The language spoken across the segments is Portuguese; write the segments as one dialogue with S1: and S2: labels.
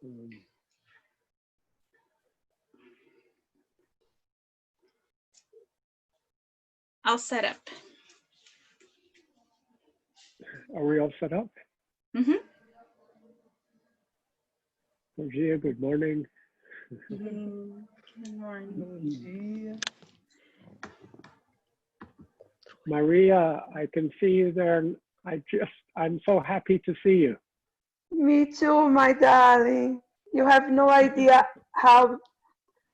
S1: Um,
S2: I'll set up.
S1: are we all set up?
S2: Mm-hmm.
S1: Bom dia, good morning.
S2: Good morning.
S3: Bom dia.
S1: Maria, I can see you there. I'm so happy to see you.
S3: Me too, my darling. You have no idea how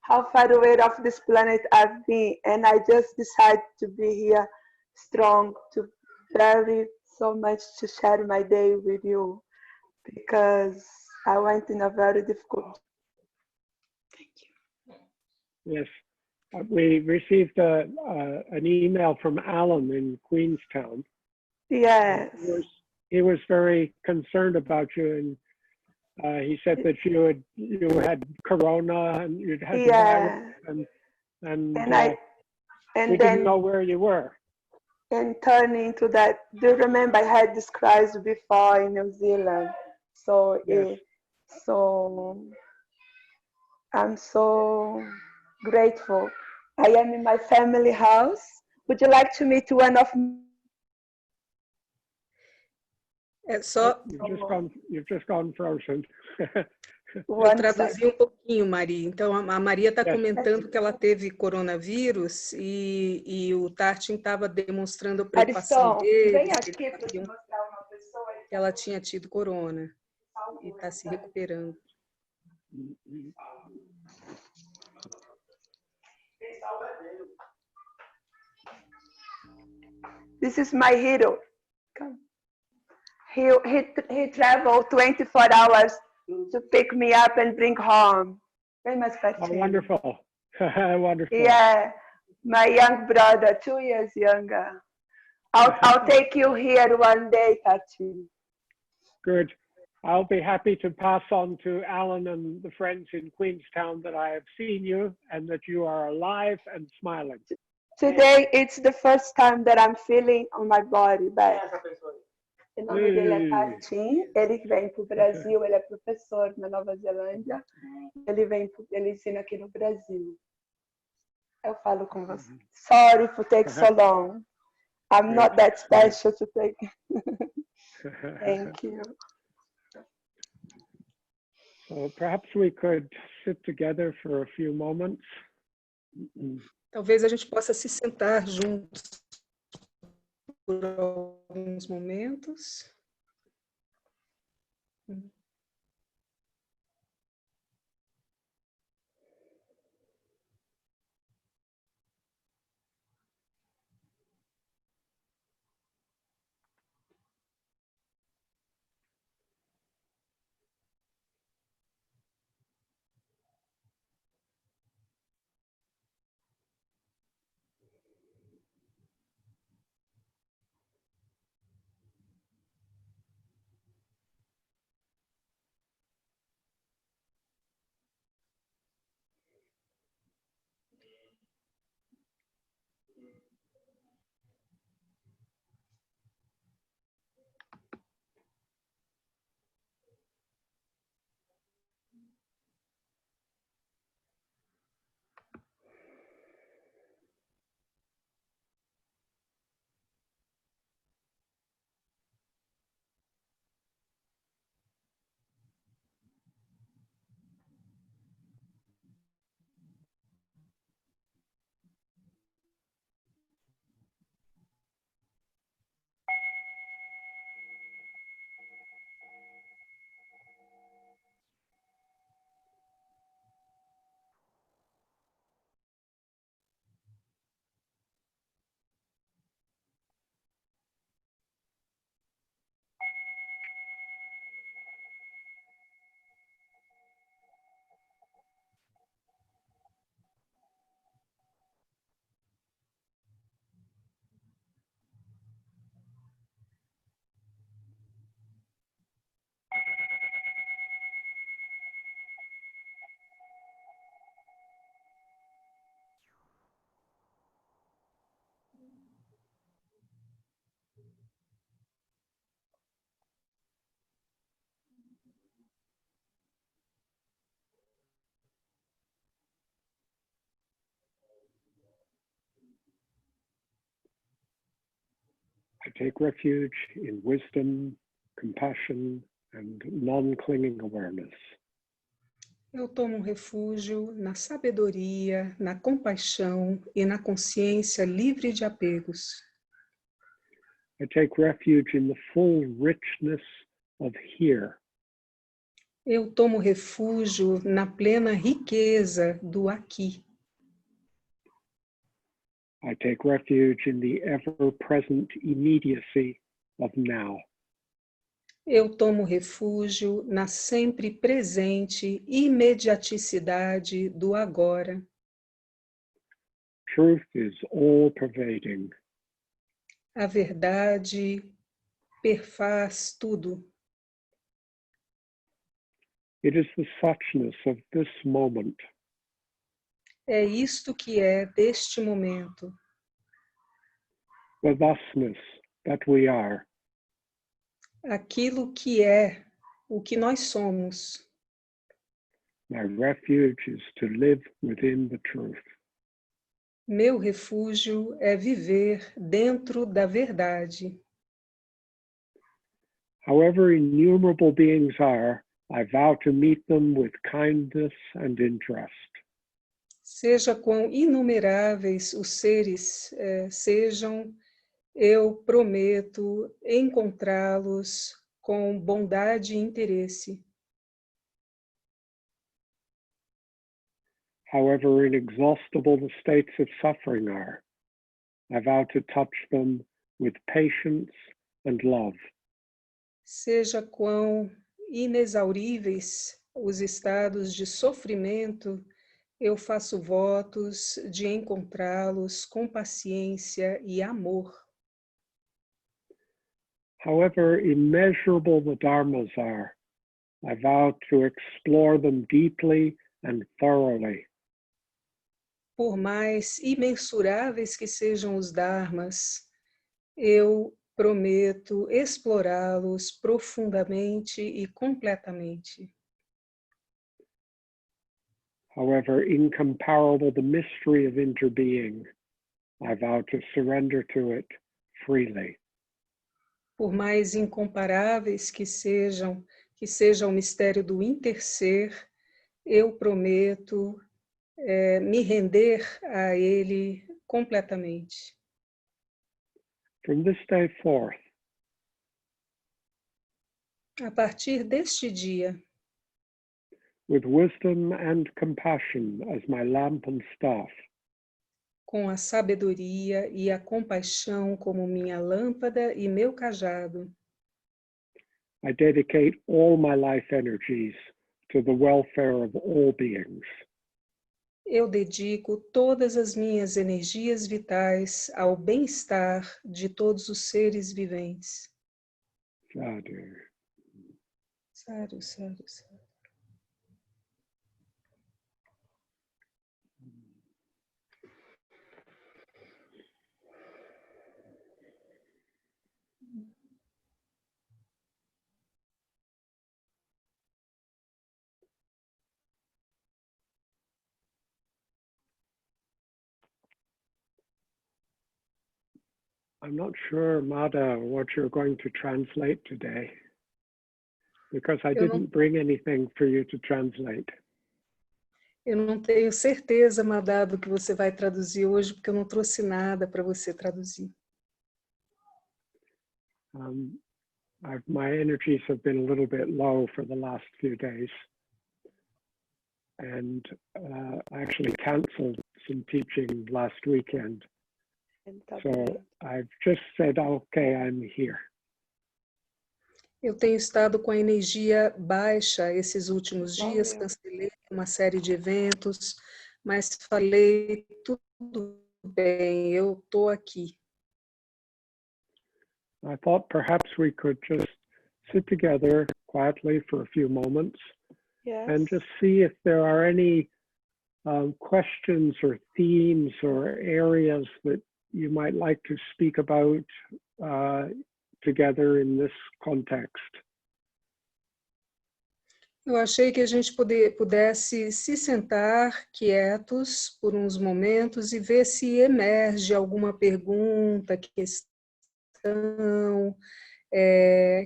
S3: far away off this planet I've been, and I just decided to be here strong, to very so much to share my day with you, because I went in a very difficult.
S2: Thank you.
S1: Yes, we received an email from Alan in Queenstown.
S3: Yes.
S1: He was very concerned about you, and he said that you had corona and you'd had the virus, and we didn't know where you were.
S3: And turning to that, do you remember I had this crisis before in New Zealand? So
S1: Yes.
S3: so I'm so grateful. I am in my family house. Would you like to meet one of
S4: É só.
S1: You've just gone frozen.
S4: Eu traduzi um pouquinho, Maria. Então, a Maria está comentando que ela teve coronavírus e o Tarchin estava demonstrando a preocupação dele.
S3: Vem aqui para te mostrar uma pessoa.
S4: Ela tinha tido corona e está se recuperando.
S3: This is my hero. Come. He traveled 24 hours to pick me up and bring home. Very much
S1: Oh, wonderful. Wonderful.
S3: Yeah, my young brother, 2 years younger. I'll take you here one day, Tarchin.
S1: Good. I'll be happy to pass on to Alan and the friends in Queenstown that I have seen you and that you are alive and smiling.
S3: Today, it's the first time that I'm feeling on my body back. O nome dele é Tarchin, ele vem para o Brasil, ele é professor na Nova Zelândia, ele ensina aqui no Brasil. Eu falo com você. Sorry for taking so long. I'm not that special to take. Thank you.
S1: So perhaps we could sit together for a few moments.
S4: Talvez a gente possa se sentar juntos por alguns momentos.
S1: I take refuge in wisdom, compassion, and non-clinging awareness.
S4: Eu tomo refúgio na sabedoria, na compaixão e na consciência livre de apegos.
S1: I take refuge in the full richness of here.
S4: Eu tomo refúgio na plena riqueza do aqui.
S1: I take refuge in the ever-present immediacy of now.
S4: Eu tomo refúgio na sempre presente imediaticidade do agora.
S1: Truth is all-pervading.
S4: A verdade perfaz tudo.
S1: It is the suchness of this moment.
S4: É isto que é deste momento.
S1: The thusness that we are.
S4: Aquilo que é o que nós somos.
S1: My refuge is to live within the truth.
S4: Meu refúgio é viver dentro da verdade.
S1: However innumerable beings are, I vow to meet them with kindness and interest.
S4: Seja quão inumeráveis os seres sejam, eu prometo encontrá-los com bondade e interesse.
S1: However inexhaustible the states of suffering are, I vow to touch them with patience and love.
S4: Seja quão inexauríveis os estados de sofrimento, eu faço votos de encontrá-los com paciência e amor.
S1: However immeasurable the dharmas are, I vow to explore them deeply and thoroughly.
S4: Por mais imensuráveis que sejam os dharmas, eu prometo explorá-los profundamente e completamente.
S1: However incomparable the mystery of interbeing, I vow to surrender to it freely.
S4: Por mais incomparáveis que seja o mistério do interser, eu prometo me render a ele completamente.
S1: From this day forth,
S4: A partir deste dia,
S1: with wisdom and compassion as my lamp and staff,
S4: com a sabedoria e a compaixão como minha lâmpada e meu cajado,
S1: I dedicate all my life energies to the welfare of all beings.
S4: eu dedico todas as minhas energias vitais ao bem-estar de todos os seres viventes.
S1: Sadhu.
S4: Sadhu, sadhu, sadhu.
S1: I'm not sure, Mada, what you're going to translate today, because I didn't bring anything for you to translate.
S4: Eu não tenho certeza, Madá, do que você vai traduzir hoje, porque eu não trouxe nada para você traduzir.
S1: My energies have been a little bit low for the last few days, and I actually canceled some teaching last weekend. So I've just said, okay, I'm here.
S4: Eu tenho estado com a energia baixa esses últimos dias, cancelei uma série de eventos, mas falei, tudo bem, eu estou aqui.
S1: I thought perhaps we could just sit together quietly for a few moments and just see if there are any questions or themes or areas that you might like to speak about together in this context.
S4: Eu achei que a gente pudesse se sentar quietos por uns momentos e ver se emerge alguma pergunta, questão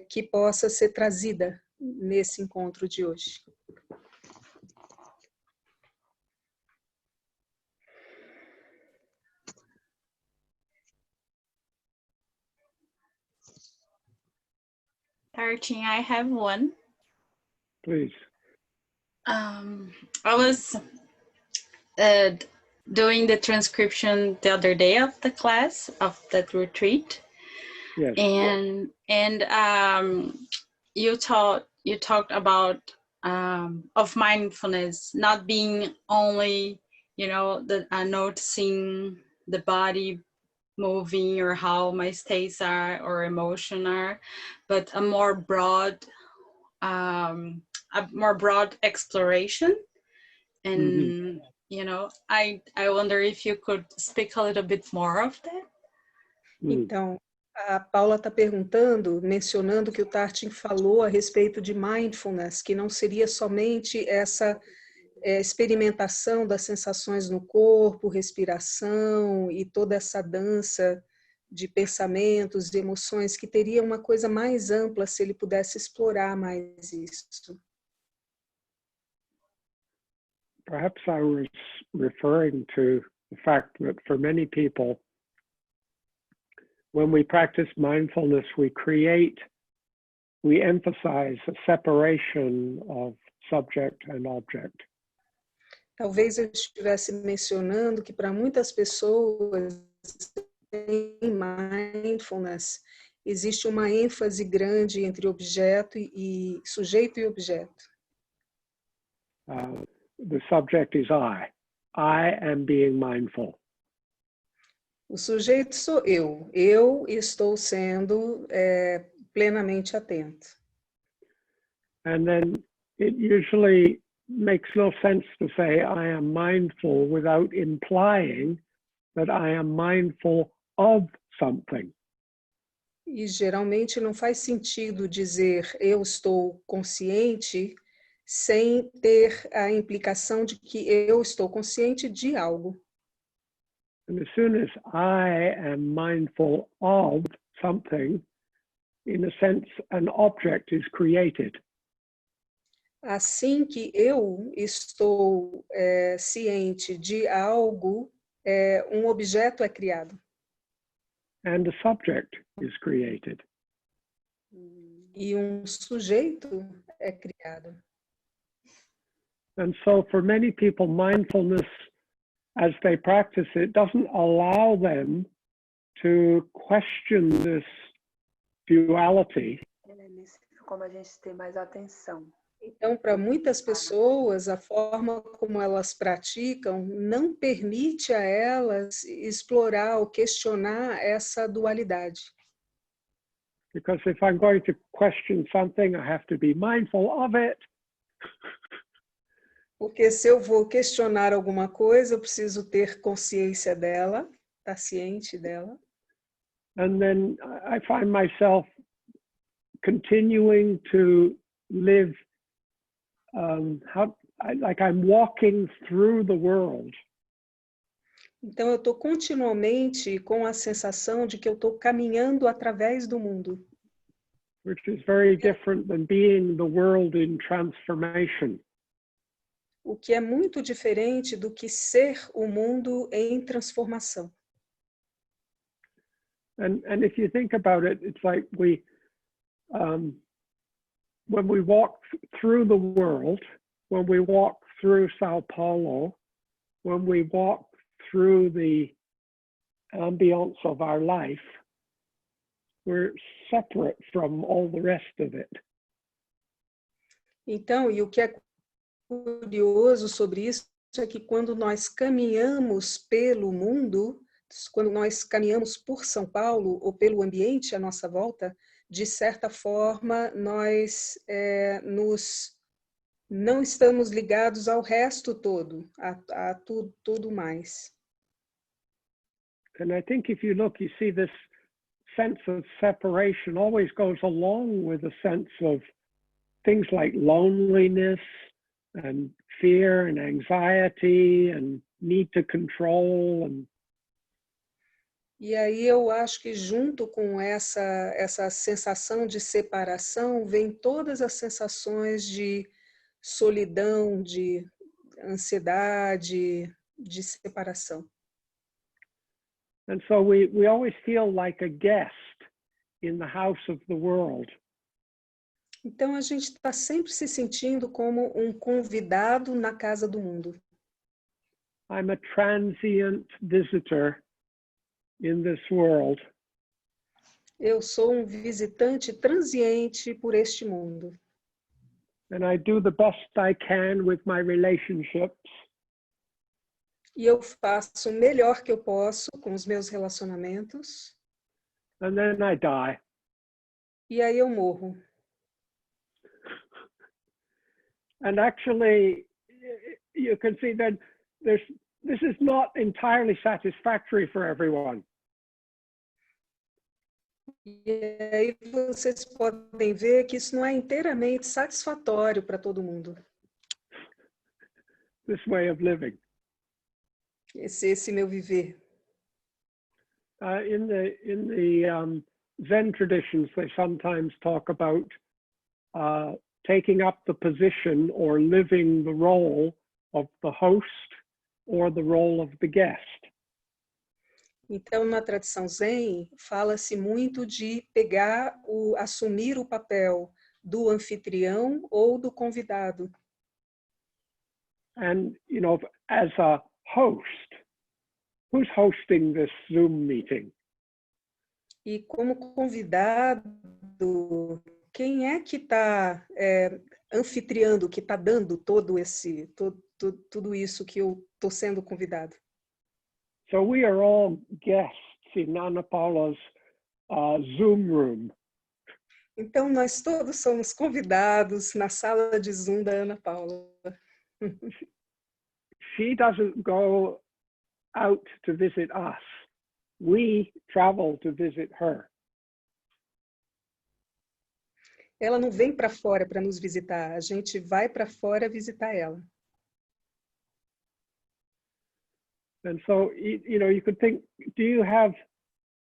S4: que possa ser trazida nesse encontro de hoje.
S2: Tarchin, I have one.
S1: Please.
S2: I was doing the transcription the other day of the class of that retreat.
S1: Yes.
S2: And you talked about of mindfulness not being only, you know, the noticing the body moving or how my states are or emotion are, but a more broad exploration. And you know, I wonder if you could speak a little bit more of that.
S4: Então, a Paula está perguntando, mencionando que o Tarchin falou a respeito de mindfulness, que não seria somente essa experimentação das sensações no corpo, respiração e toda essa dança de pensamentos, de emoções, que teria uma coisa mais ampla se ele pudesse explorar mais isso.
S1: Perhaps I was referring to the fact that for many people, when we practice mindfulness, we emphasize a separation of subject and object.
S4: Talvez eu estivesse mencionando que para muitas pessoas em mindfulness existe uma ênfase grande entre objeto e sujeito e objeto.
S1: The subject is I. I am being mindful.
S4: O sujeito sou eu. Eu estou sendo plenamente atento.
S1: And then it usually makes no sense to say I am mindful without implying that I am mindful of something.
S4: E geralmente não faz sentido dizer eu estou consciente sem ter a implicação de que eu estou consciente de algo.
S1: And as soon as I am mindful of something, in a sense, an object is created.
S4: Assim que eu estou ciente de algo, um objeto é criado.
S1: And a subject is created.
S4: E um sujeito é criado.
S1: And so for many people, mindfulness, as they practice it, doesn't allow them to question this duality.
S3: Como a gente tem mais atenção.
S4: Então, para muitas pessoas, a forma como elas praticam não permite a elas explorar ou questionar essa dualidade.
S1: Because if I'm going to question something, I have to be mindful of it.
S4: Porque se eu vou questionar alguma coisa, eu preciso ter consciência dela, estar ciente dela.
S1: And then I find myself continuing to live like I'm walking through the world.
S4: Então eu estou continuamente com a sensação de que eu estou caminhando através do mundo.
S1: Which is very different than being the world in transformation.
S4: O que é muito diferente do que ser o mundo em transformação.
S1: And if you think about it, it's like when we walk through the world, when we walk through Sao Paulo, when we walk through the ambience of our life, we're separate from all the rest of it.
S4: Então, e o que é curioso sobre isso é que quando nós caminhamos pelo mundo, quando nós caminhamos por São Paulo ou pelo ambiente à nossa volta, de certa forma, nós não estamos ligados ao resto todo, a tudo mais.
S1: And I think if you look, you see this sense of separation always goes along with a sense of things like loneliness and fear and anxiety and need to control.
S4: E aí eu acho que junto com essa sensação de separação vem todas as sensações de solidão, de ansiedade, de separação.
S1: And so we always feel like a guest in the house of the world.
S4: Então a gente está sempre se sentindo como um convidado na casa do mundo.
S1: I'm a transient visitor in this world.
S4: Eu sou um visitante transiente por este mundo.
S1: And I do the best I can with my relationships.
S4: E eu faço o melhor que eu posso com os meus relacionamentos.
S1: And then I die.
S4: E aí eu morro.
S1: And actually, you can see that this is not entirely satisfactory for everyone.
S4: E aí vocês podem ver que isso não é inteiramente satisfatório para todo mundo.
S1: This way of living.
S4: Esse meu viver.
S1: In the Zen traditions, they sometimes talk about taking up the position or living the role of the host or the role of the guest.
S4: Então, na tradição Zen, fala-se muito de assumir o papel do anfitrião ou do convidado.
S1: And, as a host, who's hosting this Zoom meeting?
S4: E como convidado, quem é que está anfitriando, que está dando tudo isso que eu estou sendo convidado?
S1: So we are all guests in Ana Paula's Zoom room.
S4: Então, nós todos somos convidados na sala de Zoom da Ana Paula.
S1: She doesn't go out to visit us. We travel to visit her.
S4: Ela não vem para fora para nos visitar, a gente vai para fora visitar ela.
S1: And so, you could think, do you have,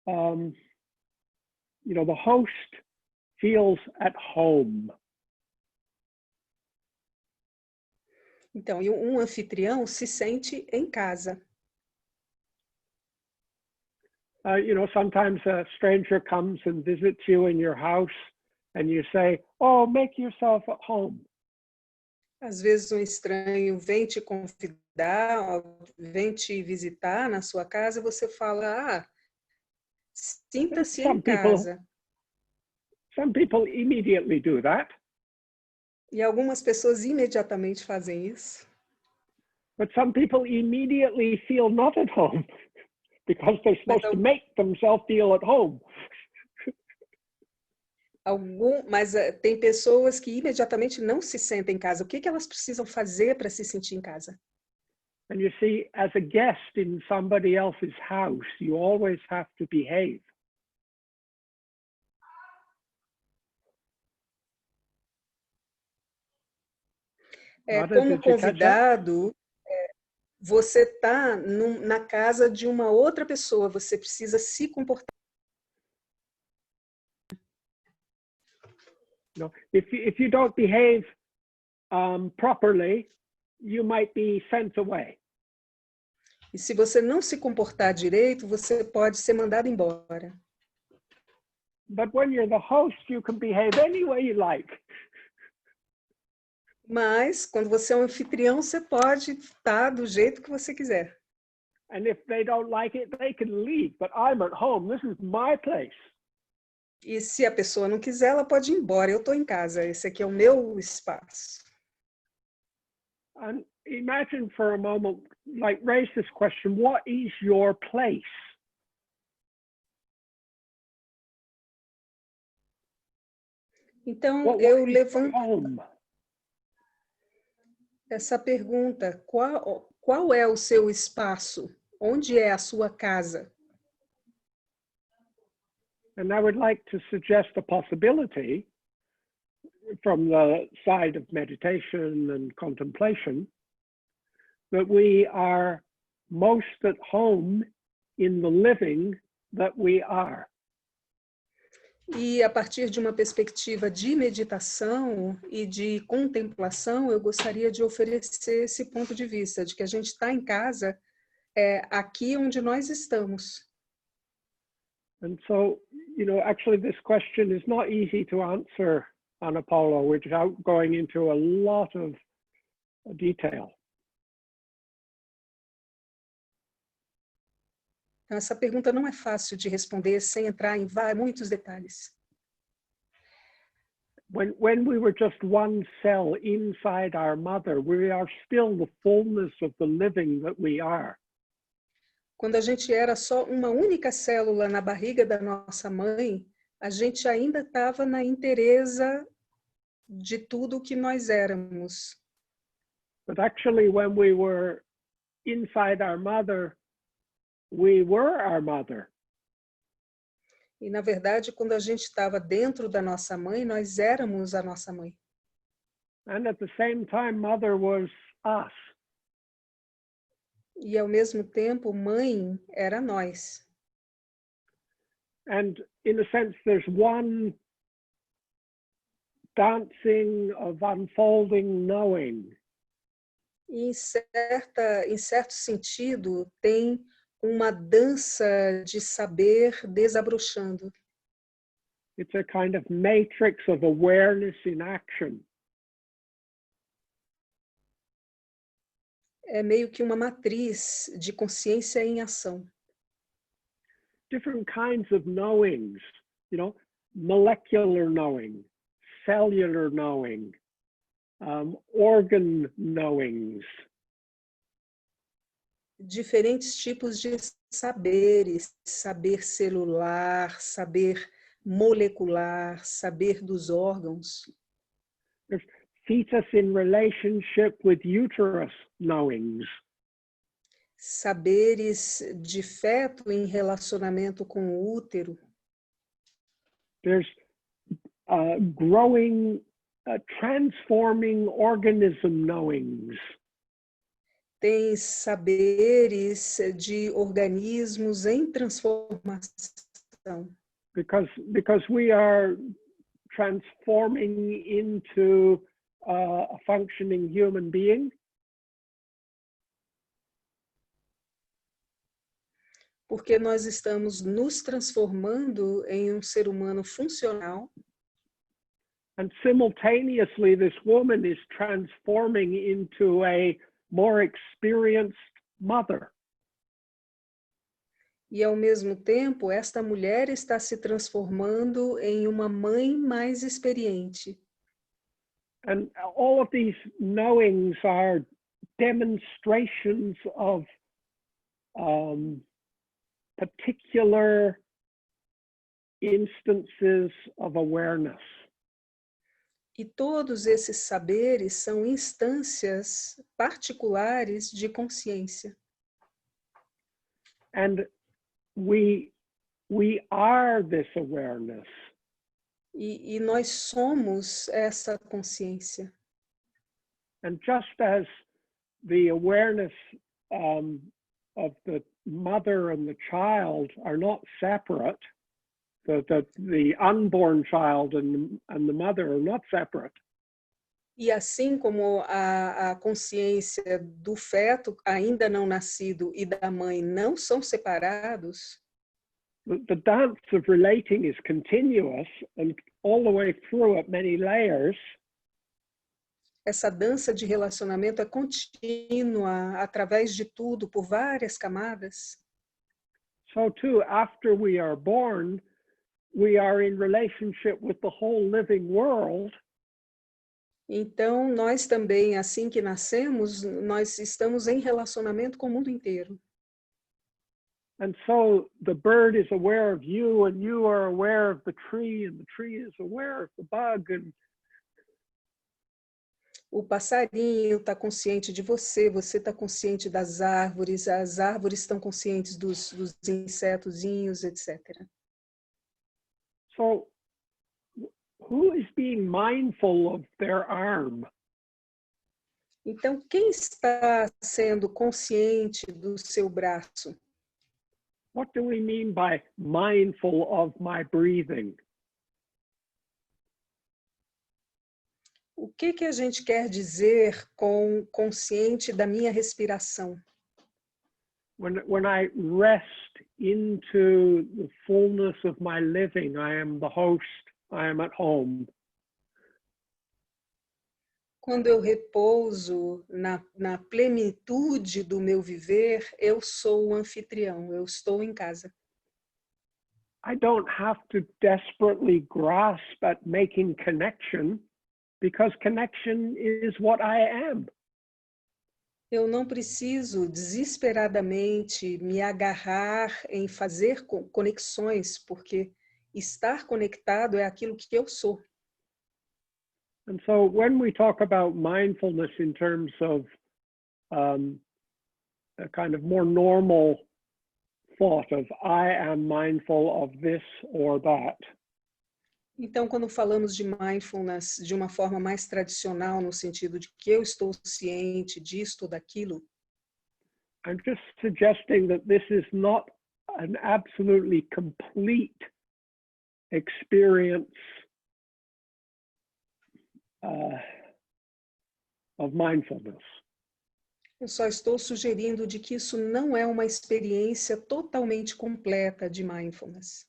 S1: the host feels at home.
S4: Então, e um anfitrião se sente em casa.
S1: Sometimes a stranger comes and visits you in your house and you say, oh, make yourself at home.
S4: Às vezes um estranho vem te convidar, vem te visitar na sua casa, você fala, sinta-se em casa.
S1: Some people immediately do that.
S4: E algumas pessoas imediatamente fazem isso.
S1: But some people immediately feel not at home because they're supposed to make themselves feel at home.
S4: Mas tem pessoas que imediatamente não se sentem em casa. O que elas precisam fazer para se sentir em casa?
S1: And you see, as a guest in somebody else's house, you always have to behave.
S4: Como convidado, você está na casa de uma outra pessoa, você precisa se comportar.
S1: If you don't behave properly, you might be sent away.
S4: E se você não se comportar direito, você pode ser mandado embora.
S1: But when you're the host, you can behave any way you like.
S4: Mas quando você é um anfitrião, você pode estar do jeito que você quiser.
S1: And if they don't like it, they can leave. But I'm at home. This is my place.
S4: E se a pessoa não quiser, ela pode ir embora. Eu estou em casa. Esse aqui é o meu espaço.
S1: And imagine for a moment, raise this question: what is your place?
S4: Então eu levanto essa pergunta: qual é o seu espaço? Onde é a sua casa?
S1: And I would like to suggest a possibility from the side of meditation and contemplation that we are most at home in the living that we are.
S4: E a partir de uma perspectiva de meditação e de contemplação, eu gostaria de oferecer esse ponto de vista, de que a gente está em casa, aqui onde nós estamos.
S1: And so, actually this question is not easy to answer, Ana Paula, without going into a lot of detail.
S4: Então, essa pergunta não é fácil de responder sem entrar em muitos detalhes.
S1: When we were just one cell inside our mother, we are still the fullness of the living that we are.
S4: Quando a gente era só uma única célula na barriga da nossa mãe, a gente ainda estava na inteireza de tudo o que nós éramos.
S1: But actually, when we were inside our mother, we were our mother.
S4: E, na verdade, quando a gente estava dentro da nossa mãe, nós éramos a nossa mãe.
S1: And at the same time, mother was us.
S4: E, ao mesmo tempo, mãe era nós.
S1: And in a sense, there's one dancing of unfolding knowing.
S4: E, em certo sentido, tem uma dança de saber desabrochando.
S1: It's a kind of matrix of awareness in action.
S4: É meio que uma matriz de consciência em ação.
S1: Different kinds of knowings, molecular knowing, cellular knowing, organ knowings.
S4: Diferentes tipos de saberes, saber celular, saber molecular, saber dos órgãos.
S1: There's fetus in relationship with uterus knowings.
S4: Saberes de feto em relacionamento com o útero.
S1: There's growing, transforming organism knowings.
S4: Tem saberes de organismos em transformação.
S1: Because we are transforming into a functioning human being.
S4: Porque nós estamos nos transformando em um ser humano funcional.
S1: And simultaneously, this woman is transforming into a more experienced mother.
S4: E, ao mesmo tempo, esta mulher está se transformando em uma mãe mais experiente.
S1: And all of these knowings are demonstrations of particular instances of awareness.
S4: E todos esses saberes são instâncias particulares de consciência.
S1: And we are this awareness.
S4: E nós somos essa consciência.
S1: And just as the awareness of the mother and the child are not separate, the unborn child and the mother are not separate.
S4: E assim como a consciência do feto ainda não nascido e da mãe não são separados,
S1: the dance of relating is continuous and all the way through at many layers.
S4: Essa dança de relacionamento é contínua através de tudo, por várias camadas.
S1: So too, after we are born, we are in relationship with the whole living world.
S4: Então, nós também, assim que nascemos, nós estamos em relacionamento com o mundo inteiro.
S1: And so the bird is aware of you and you are aware of the tree and the tree is aware of the bug. And
S4: o passarinho está consciente de você, você está consciente das árvores, as árvores estão conscientes dos insetozinhos, etc.
S1: So who is being mindful of their arm?
S4: Então, quem está sendo consciente do seu braço?
S1: What do we mean by mindful of my breathing?
S4: O que a gente quer dizer com consciente da minha respiração?
S1: When I rest into the fullness of my living, I am the host, I am at home.
S4: Quando eu repouso na plenitude do meu viver, eu sou o anfitrião, eu estou em casa.
S1: I don't have to desperately grasp at making connection, because connection is what I am.
S4: Eu não preciso desesperadamente me agarrar em fazer conexões, porque estar conectado é aquilo que eu sou.
S1: And so when we talk about mindfulness in terms of a kind of more normal thought of I am mindful of this or that.
S4: Então, quando falamos de mindfulness de uma forma mais tradicional, no sentido de que eu estou ciente disto ou daquilo,
S1: I'm just suggesting that this is not an absolutely complete experience of mindfulness.
S4: eu só estou sugerindo de que isso não é uma experiência totalmente completa de mindfulness.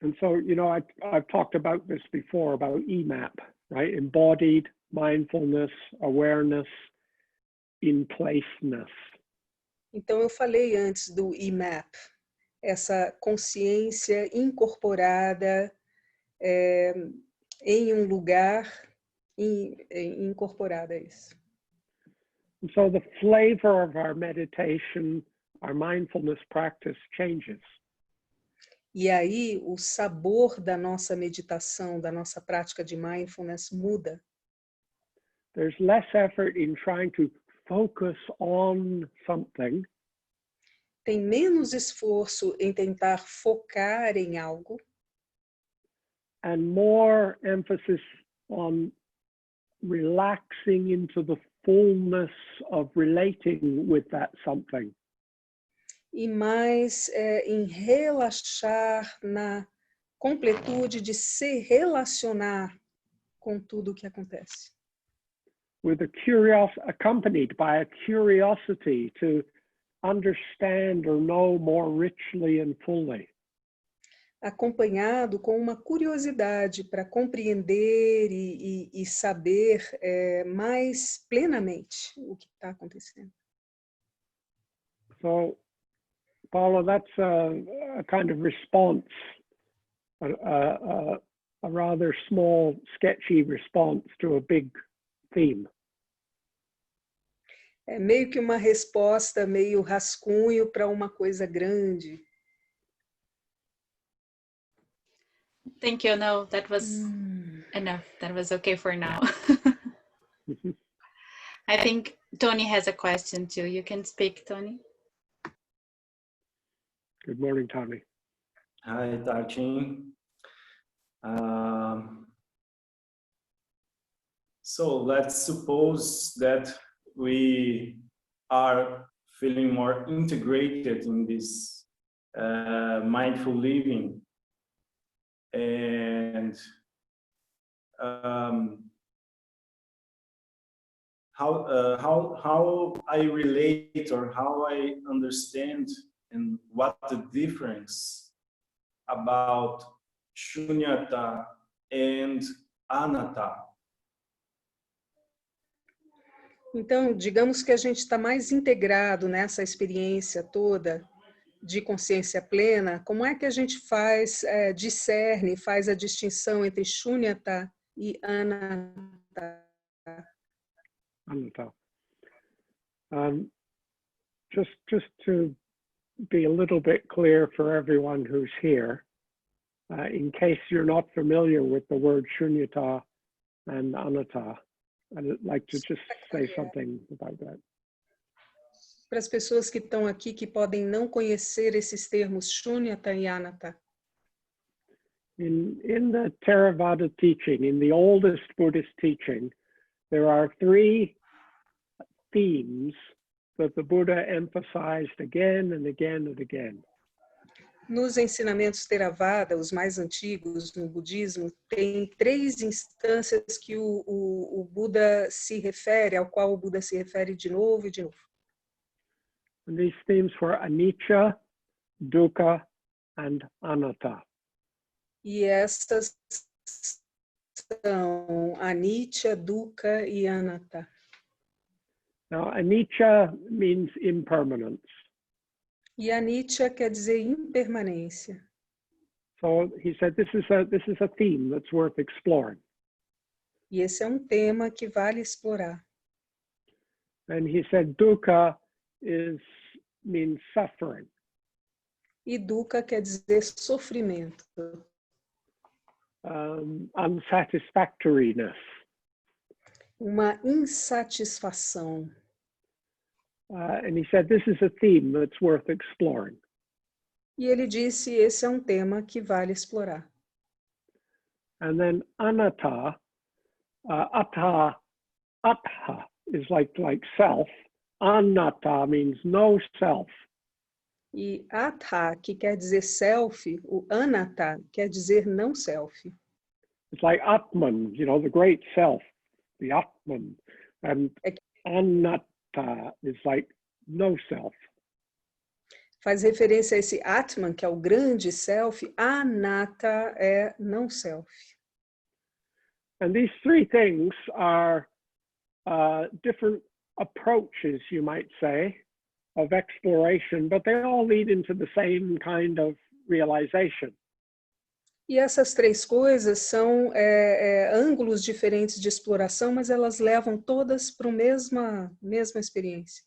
S1: And so, you know, I've talked about this before, about EMAP, right? Embodied mindfulness, awareness, in placeness.
S4: Então, eu falei antes do EMAP, essa consciência incorporada em um lugar, incorporada, é isso.
S1: And so the flavor of our meditation, our mindfulness practice changes.
S4: E aí, o sabor da nossa meditação, da nossa prática de mindfulness muda.
S1: There's less effort in trying to focus on something.
S4: Tem menos esforço em tentar focar em algo.
S1: And more emphasis on relaxing into the fullness of relating with that something.
S4: E mais em relaxar na completude de se relacionar com tudo o que acontece.
S1: With a curiosity, accompanied by a curiosity to understand or know more richly and fully.
S4: Acompanhado com uma curiosidade para compreender e saber mais plenamente o que está acontecendo.
S1: So, Paula, that's a kind of response, a rather small, sketchy response to a big theme.
S4: É meio que uma resposta, meio rascunho para uma coisa grande.
S2: Thank you. No, that was enough. That was okay for now. I think Tony has a question too. You can speak, Tony.
S1: Good morning, Tony.
S5: Hi, Tarchin. So let's suppose that we are feeling more integrated in this mindful living, and how I relate or how I understand and what the difference about shunyata and anatta.
S4: Então, digamos que a gente está mais integrado nessa experiência toda de consciência plena. Como é que a gente discerne, faz a distinção entre shunyata e anatta?
S1: Anatta. Just to be a little bit clear for everyone who's here, in case you're not familiar with the word shunyata and anatta, I'd like to just say something about that.
S4: Para as pessoas que estão aqui que podem não conhecer esses termos shunyata e anatta.
S1: In the Theravada teaching, in the oldest Buddhist teaching, there are three themes that the Buddha emphasized again and again and again.
S4: Nos ensinamentos Theravada, os mais antigos no budismo, tem 3 instâncias que o Buda se refere, ao qual o Buda se refere de novo e de novo.
S1: And these themes were anicca, dukkha, and anatta.
S4: E estas são anicca, dukkha e anatta.
S1: Now, anicca means impermanence.
S4: E anicca quer dizer impermanência.
S1: So he said, this is a theme that's worth exploring.
S4: E esse é um tema que vale explorar.
S1: And he said, dukkha means suffering.
S4: E dukkha quer dizer sofrimento.
S1: Unsatisfactoriness.
S4: Uma insatisfação.
S1: And he said, this is a theme that's worth exploring.
S4: E ele disse, esse é um tema que vale explorar.
S1: And then anatta, atta is like self. Anatta means no self.
S4: E atta, que quer dizer self, o anatta quer dizer não self.
S1: It's like Atman, the great self, the Atman. And anatta is like no self.
S4: Faz referência a esse Atman, que é o grande self. Anatta é não self.
S1: And these 3 things are different approaches, you might say, of exploration, but they all lead into the same kind of realization.
S4: E essas 3 coisas são ângulos diferentes de exploração, mas elas levam todas para a mesma experiência.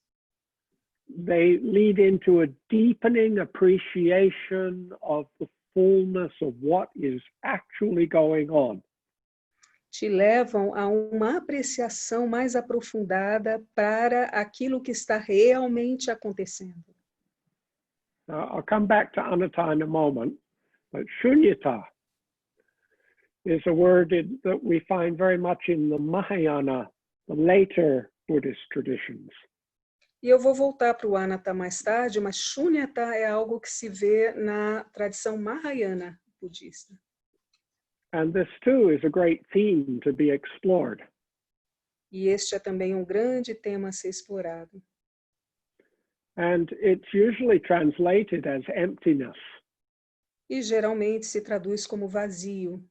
S1: They lead into a deepening appreciation of the fullness of what is actually going on.
S4: Te levam a uma apreciação mais aprofundada para aquilo que está realmente acontecendo.
S1: I'll come back to anatta in a moment, but shunyata is a word that we find very much in the Mahayana, the later Buddhist traditions.
S4: E eu vou voltar para o anatta mais tarde, mas shunyata é algo que se vê na tradição Mahayana budista.
S1: And this too is a great theme to be explored.
S4: E este é também um grande tema a ser explorado.
S1: And it's usually translated as emptiness.
S4: E geralmente se traduz como vazio.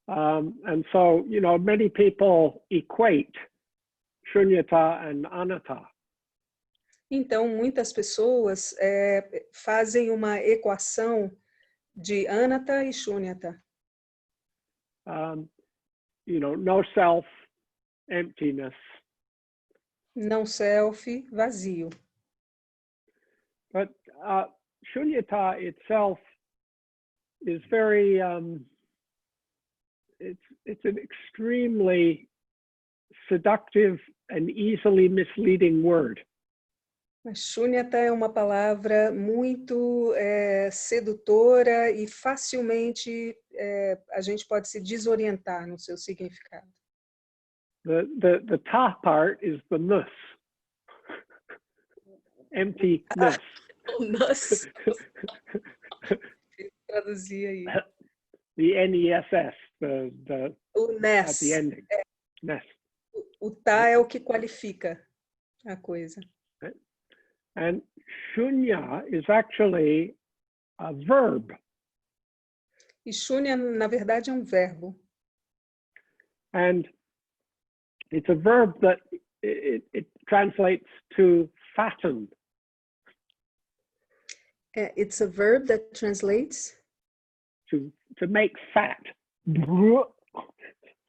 S1: And so, many people equate shunyata and anatta.
S4: Então, muitas pessoas fazem uma equação de anatta e shunyata.
S1: No self, emptiness.
S4: Não self, vazio.
S1: But shunyata itself is very, it's an extremely seductive and easily misleading word.
S4: Mas shunyata é uma palavra muito sedutora e facilmente a gente pode se desorientar no seu significado.
S1: The ta part is the nus. Emptiness.
S4: O nus. Traduzir aí.
S1: The NESS,
S4: O ness.
S1: at the ending. Ness.
S4: O ta é o que qualifica a coisa.
S1: And shunya is actually a verb.
S4: E shunya, na verdade, é um verbo.
S1: And it's a verb that it translates to fatten.
S4: It's a verb that translates
S1: to make fat.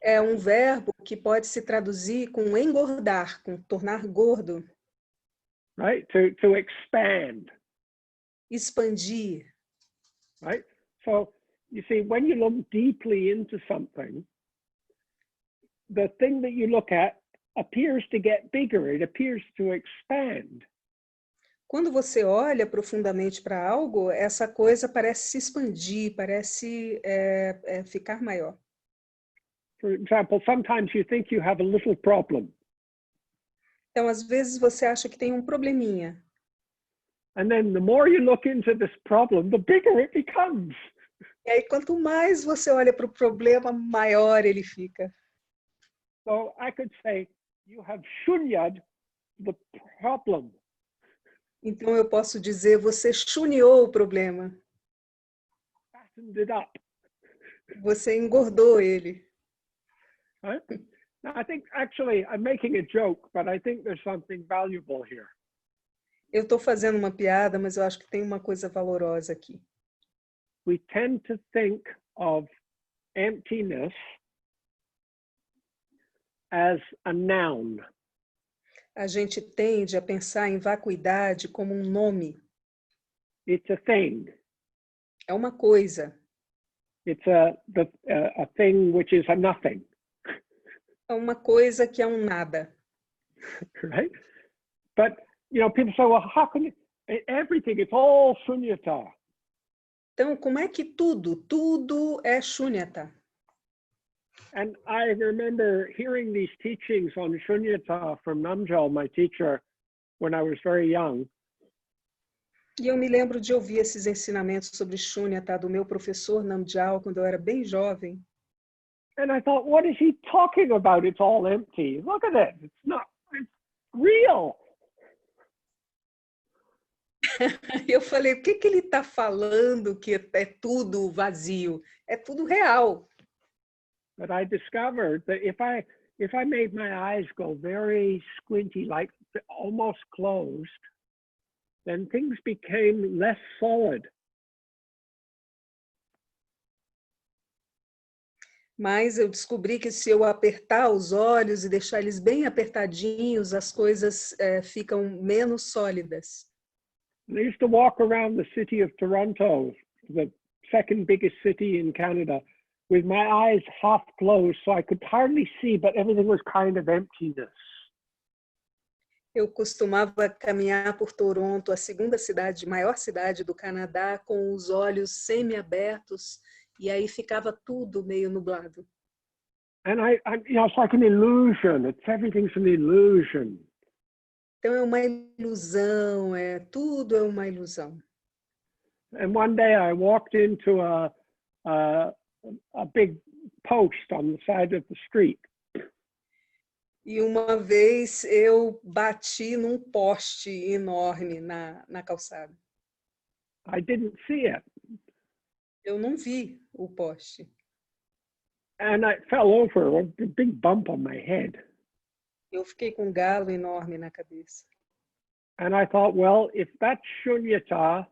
S4: É um verbo que pode se traduzir com engordar, com tornar gordo.
S1: Right? To expand.
S4: Expandir.
S1: Right? So, you see, when you look deeply into something, the thing that you look at appears to get bigger. It appears to expand.
S4: Quando você olha profundamente para algo, essa coisa parece se expandir, parece ficar maior.
S1: For example, sometimes you think you have a little problem.
S4: Então, às vezes você acha que tem um probleminha.
S1: And then the more you look into this problem, the bigger it becomes.
S4: E aí, quanto mais você olha para o problema, maior ele fica.
S1: So I could say, you have shunyad the problem.
S4: Então, eu posso dizer, você chuneou o problema.
S1: Fattened it up.
S4: Você engordou ele.
S1: Right? Now, I think actually I'm making a joke, but I think there's something valuable here.
S4: Eu estou fazendo uma piada, mas eu acho que tem uma coisa valorosa aqui.
S1: We tend to think of emptiness as a noun.
S4: A gente tende a pensar em vacuidade como um nome.
S1: It's a thing.
S4: É uma coisa.
S1: It's a thing which is a nothing.
S4: É uma coisa que é um nada.
S1: Right? But, you know, people say, well, how can you, everything, it's all shunyata.
S4: Então, como é que tudo é shunyata?
S1: And I remember hearing these teachings on shunyata from Namjal, my teacher, when I was very young.
S4: E eu me lembro de ouvir esses ensinamentos sobre shunyata do meu professor Namjal quando eu era bem jovem.
S1: And I thought, what is he talking about? It's all empty. Look at it. It's not, it's real.
S4: Eu falei, o que ele está falando que é tudo vazio? É tudo real.
S1: But I discovered that if I made my eyes go very squinty, like almost closed, then things became less solid.
S4: Mas eu descobri que se eu apertar os olhos e deixar eles bem apertadinhos, as coisas ficam menos sólidas.
S1: And I used to walk around the city of Toronto, the second biggest city in Canada, with my eyes half closed, so I could hardly see, but everything was kind of emptiness.
S4: Eu costumava caminhar por Toronto, a segunda cidade, maior cidade do Canadá, com os olhos semi-abertos, e aí ficava tudo meio nublado.
S1: And you know, it's like an illusion. Everything's an illusion.
S4: Então é uma ilusão, tudo é uma ilusão.
S1: And one day I walked into a big post on the side of the street.
S4: E uma vez eu bati num poste enorme na calçada.
S1: I didn't see it.
S4: Eu não vi o poste.
S1: And I fell over, a big bump on my head.
S4: Eu fiquei com um galo enorme na cabeça.
S1: And I thought, well, if that's shunyata,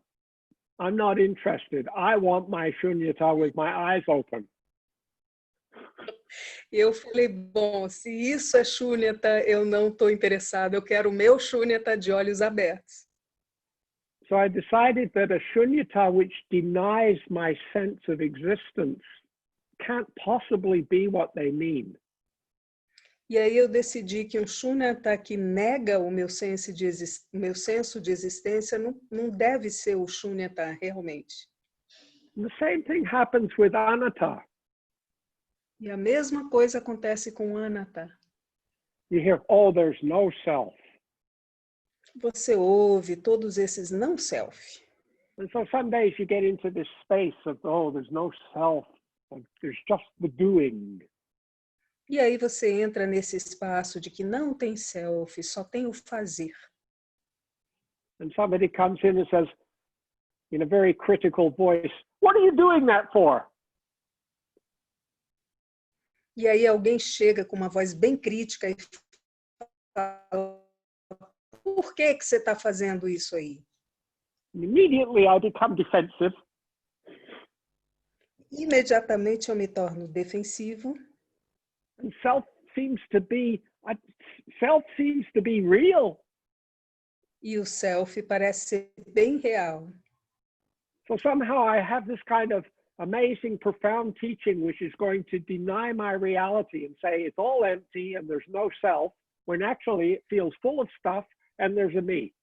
S1: I'm not interested. I want my shunyata with my eyes open.
S4: Eu falei, bom, se isso é shunyata, eu não estou interessada. Eu quero o meu shunyata de olhos abertos.
S1: So I decided that a shunyata which denies my sense of existence can't possibly be what they mean.
S4: E aí eu decidi que um shunyata que nega o meu senso de existência não deve ser o shunyata realmente.
S1: And the same thing happens with anatta.
S4: E a mesma coisa acontece com anatta.
S1: You hear, oh, there's no self.
S4: Você ouve todos esses não self.
S1: And so some days you get into this space of, oh, there's no self. There's just the doing.
S4: E aí você entra nesse espaço de que não tem self, só tem o fazer.
S1: And somebody comes in and says, in a very critical voice, what are you doing that for?
S4: E aí alguém chega com uma voz bem crítica e fala, por que você está fazendo isso aí?
S1: Immediately I become defensive.
S4: Imediatamente eu me torno defensivo.
S1: And self seems to be real.
S4: E o self parece ser bem real.
S1: So somehow I have this kind of amazing, profound teaching which is going to deny my reality and say it's all empty and there's no self, when actually it feels full of stuff and there's a me.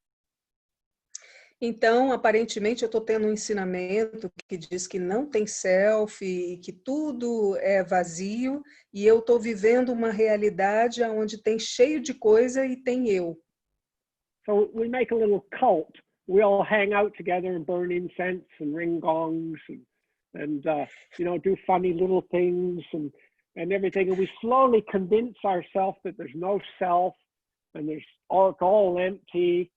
S4: Então, aparentemente, eu estou tendo um ensinamento que diz que não tem self, e que tudo é vazio, e eu estou vivendo uma realidade onde tem cheio de coisa e tem eu.
S1: So we make a little cult. We all hang out together and burn incense and ring gongs and you know, do funny little things and everything. And we slowly convince ourselves that there's no self and it's all empty,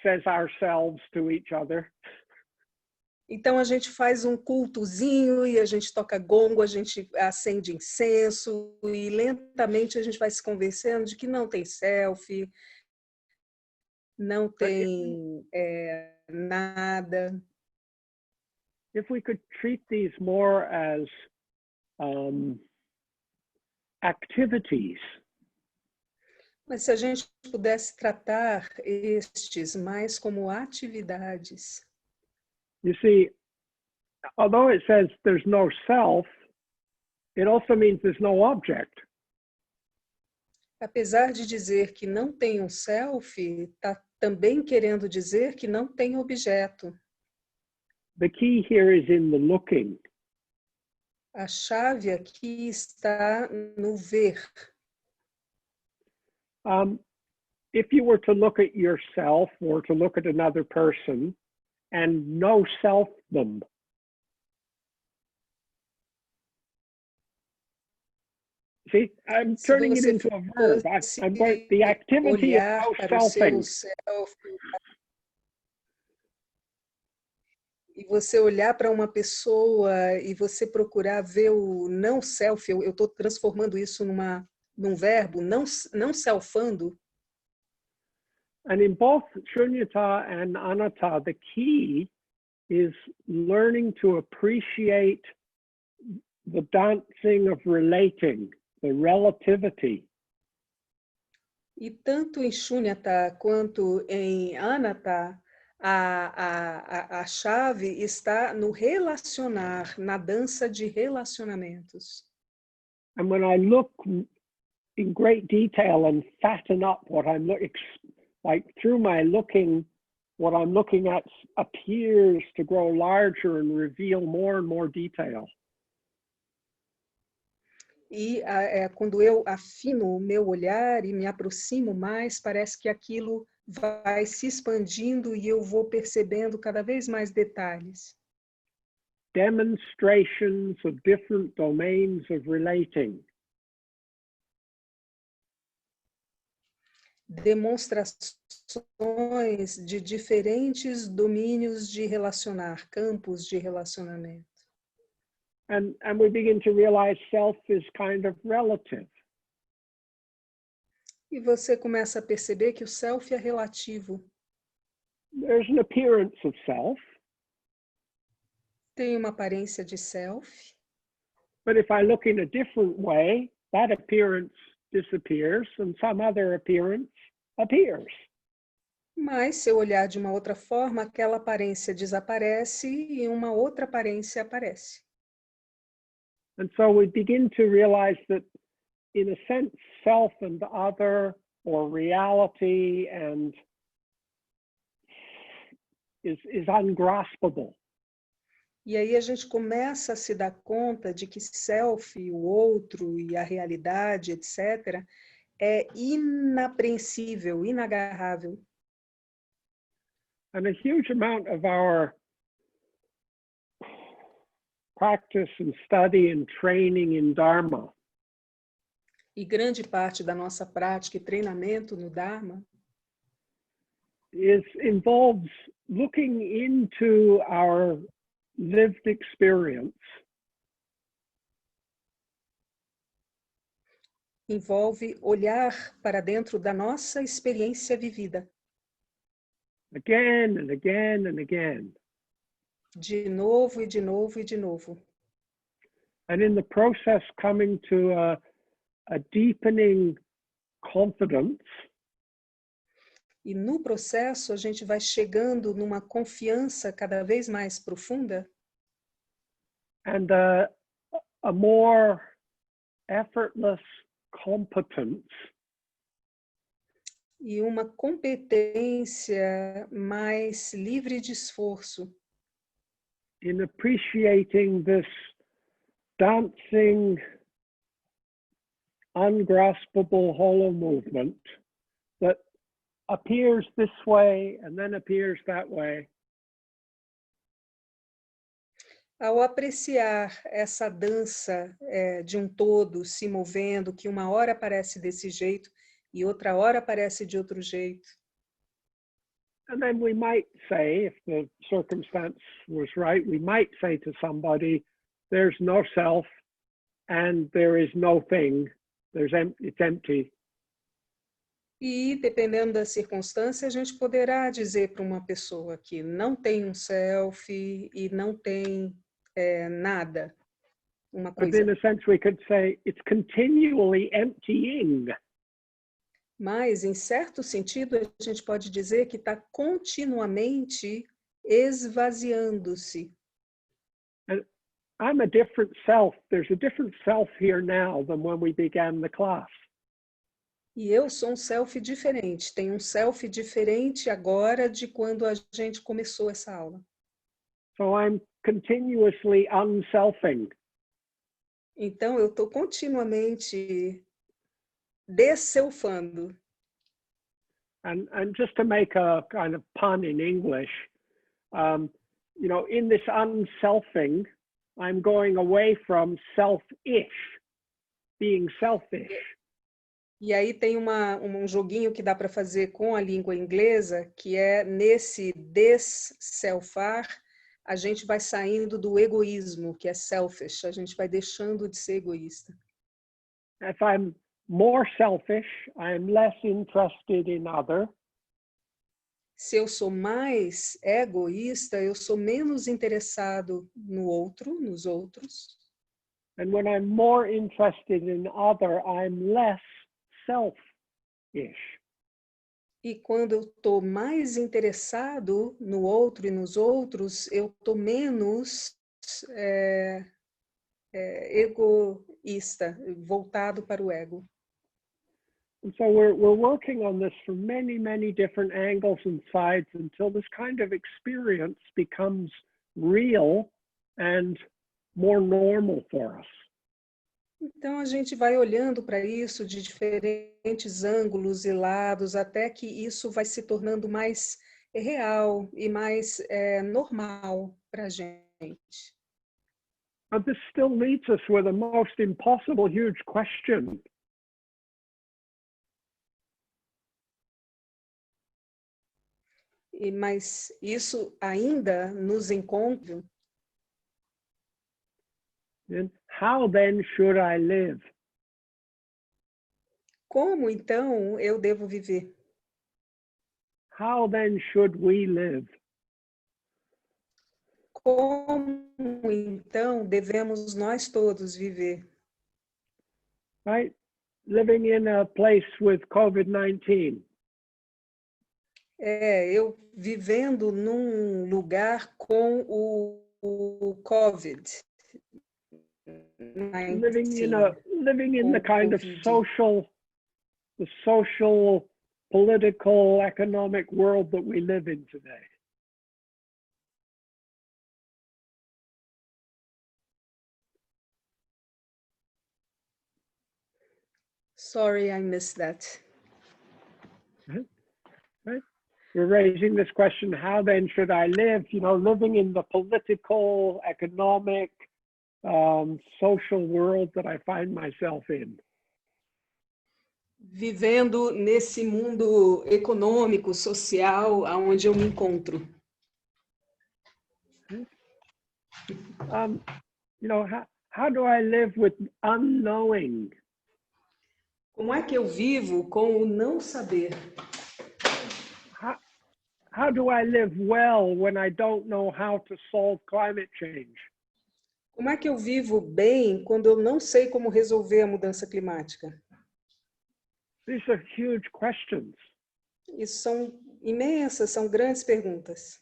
S1: says ourselves to each other.
S4: Então, a gente faz um cultozinho e a gente toca gongo, a gente acende incenso e lentamente a gente vai se convencendo de que não tem selfie, não tem nada.
S1: If we could treat these more as activities.
S4: Mas se a gente pudesse tratar estes mais como atividades.
S1: You see, although it says there's no self, it also means there's no object.
S4: Apesar de dizer que não tem um self, está também querendo dizer que não tem objeto.
S1: The key here is in the looking.
S4: A chave aqui está no ver.
S1: If you were to look at yourself or to look at another person and no self them, see, I'm turning it into a verb. I'm going the activity of no selfing.
S4: E você olhar para uma pessoa e você procurar ver o não self, eu estou transformando isso num verbo, não selfando.
S1: And in both Shunyata and Anatta, the key is learning to appreciate the dancing of relating, the relativity.
S4: E tanto em Shunyata quanto em Anatta, a chave está no relacionar, na dança de relacionamentos.
S1: And when I look in great detail and fatten up what I'm looking, like through my looking, what I'm looking at appears to grow larger and reveal more and more detail.
S4: E quando eu afino o meu olhar e me aproximo mais, parece que aquilo vai se expandindo e eu vou percebendo cada vez mais detalhes.
S1: Demonstrations of different domains of relating.
S4: Demonstrações de diferentes domínios de relacionar, campos de relacionamento.
S1: And we begin to realize self is kind of relative.
S4: E você começa a perceber que o self é relativo.
S1: There's an appearance of self.
S4: Tem uma aparência de self.
S1: But if I look in a different way, that appearance disappears and some other appearance appears.
S4: Mas se eu olhar de uma outra forma, aquela aparência desaparece e uma outra aparência aparece.
S1: And so we begin to realize that, in a sense, self and other or reality and is ungraspable.
S4: E aí a gente começa a se dar conta de que self, o outro e a realidade, etc., é inapreensível, inagarrável.
S1: And a huge amount of our practice and study and training in Dharma
S4: E grande parte da nossa prática e treinamento no Dharma
S1: involves looking into our lived experience.
S4: envolve olhar para dentro da nossa experiência vivida.
S1: Again and again and again.
S4: De novo e de novo e de novo.
S1: And in the process coming to a deepening confidence.
S4: E no processo a gente vai chegando numa confiança cada vez mais profunda.
S1: And a more effortless competence.
S4: e uma competência mais livre de esforço
S1: in appreciating this dancing, ungraspable hollow movement that appears this way and then appears that way.
S4: ao apreciar essa dança de um todo se movendo, que uma hora aparece desse jeito e outra hora aparece de outro jeito.
S1: And then we might say, if the circumstance was right, we might say to somebody, there's no self and there is no thing. It's empty.
S4: E, dependendo da circunstância, a gente poderá dizer para uma pessoa que não tem um self e não tem nada, uma
S1: But
S4: coisa.
S1: in a sense, we could say it's continually emptying.
S4: Mas, em certo sentido, a gente pode dizer que está continuamente esvaziando-se.
S1: I'm a different self. There's a different self here now than when we began the class.
S4: E eu sou um self diferente. Tem um self diferente agora de quando a gente começou essa aula.
S1: So I'm continuously unselfing.
S4: Então, eu estou continuamente desselfando.
S1: And just to make a kind of pun in English, in this unselfing, I'm going away from selfish, being selfish.
S4: E aí tem um joguinho que dá para fazer com a língua inglesa, que é nesse desselfar, a gente vai saindo do egoísmo, que é selfish, a gente vai deixando de ser egoísta.
S1: If I'm more selfish, I'm less interested in other.
S4: Se eu sou mais egoísta, eu sou menos interessado no outro, nos outros.
S1: And when I'm more interested in other, I'm less selfish.
S4: E quando eu estou mais interessado no outro e nos outros, eu estou menos egoísta, voltado para o ego.
S1: And so we're working on this from many, many different angles and sides until this kind of experience becomes real and more normal for us.
S4: Então, a gente vai olhando para isso de diferentes ângulos e lados, até que isso vai se tornando mais real e mais normal para a gente.
S1: But this still leaves us with a most impossible, huge question.
S4: Mas isso ainda nos encontra.
S1: And how then should I live?
S4: Como então eu devo viver?
S1: How then should we live?
S4: Como então devemos nós todos viver?
S1: Right? Living in a place with COVID-19.
S4: Eu vivendo num lugar com o COVID.
S1: Living in the kind of social, political, economic world that we live in today.
S4: Sorry, I missed that.
S1: Right? We're raising this question, how then should I live? Living in the political, economic, social world that I find myself in.
S4: Vivendo nesse mundo econômico, social, onde eu me encontro.
S1: How do I live with unknowing?
S4: Como é que eu vivo com o não saber?
S1: How do I live well when I don't know how to solve climate change?
S4: Como é que eu vivo bem quando eu não sei como resolver a mudança climática?
S1: These are huge questions.
S4: Isso são imensas, são grandes perguntas.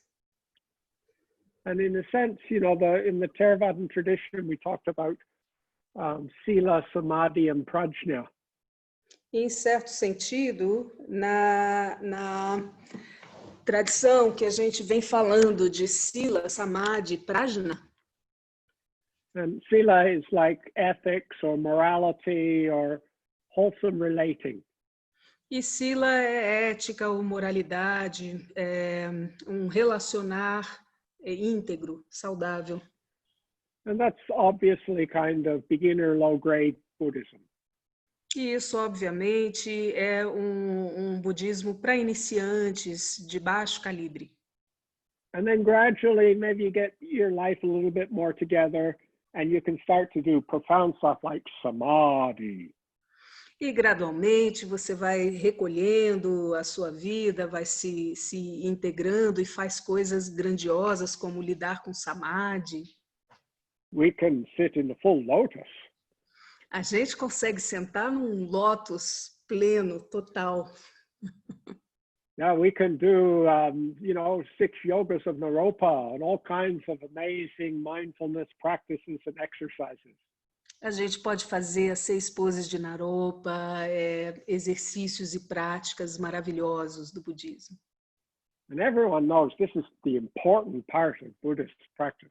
S1: And in a sense, in the Theravadan tradition, we talked about Sila, Samadhi, and Prajna.
S4: Em certo sentido, na tradição que a gente vem falando de Sila, Samadhi, Prajna,
S1: and sila is like ethics or morality or wholesome relating.
S4: e Sila é ética ou moralidade, é um relacionar íntegro, saudável.
S1: And that's obviously kind of beginner low-grade Buddhism.
S4: E isso, obviamente, é um budismo para iniciantes de baixo calibre.
S1: And then gradually, maybe you get your life a little bit more together and you can start to do profound stuff like samadhi.
S4: E gradualmente você vai recolhendo a sua vida, vai se integrando e faz coisas grandiosas como lidar com samadhi.
S1: We can sit in the full lotus.
S4: A gente consegue sentar num lótus pleno, total.
S1: Yeah, we can do, 6 yogas of Naropa and all kinds of amazing mindfulness practices and exercises.
S4: A gente pode fazer as 6 poses de Naropa, exercícios e práticas maravilhosos do budismo.
S1: And everyone knows this is the important part of Buddhist practice.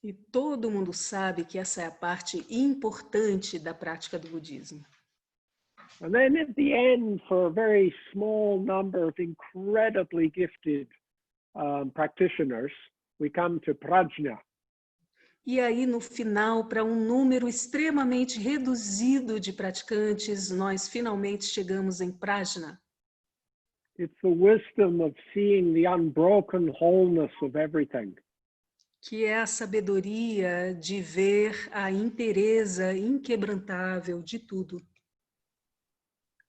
S4: E todo mundo sabe que essa é a parte importante da prática do budismo.
S1: And then at the end, for a very small number of incredibly gifted practitioners, we come to prajna.
S4: E aí, no final, para um número extremamente reduzido de praticantes, nós finalmente chegamos em prajna.
S1: It's the wisdom of seeing the unbroken wholeness of everything.
S4: Que é a sabedoria de ver a inteireza inquebrantável de tudo.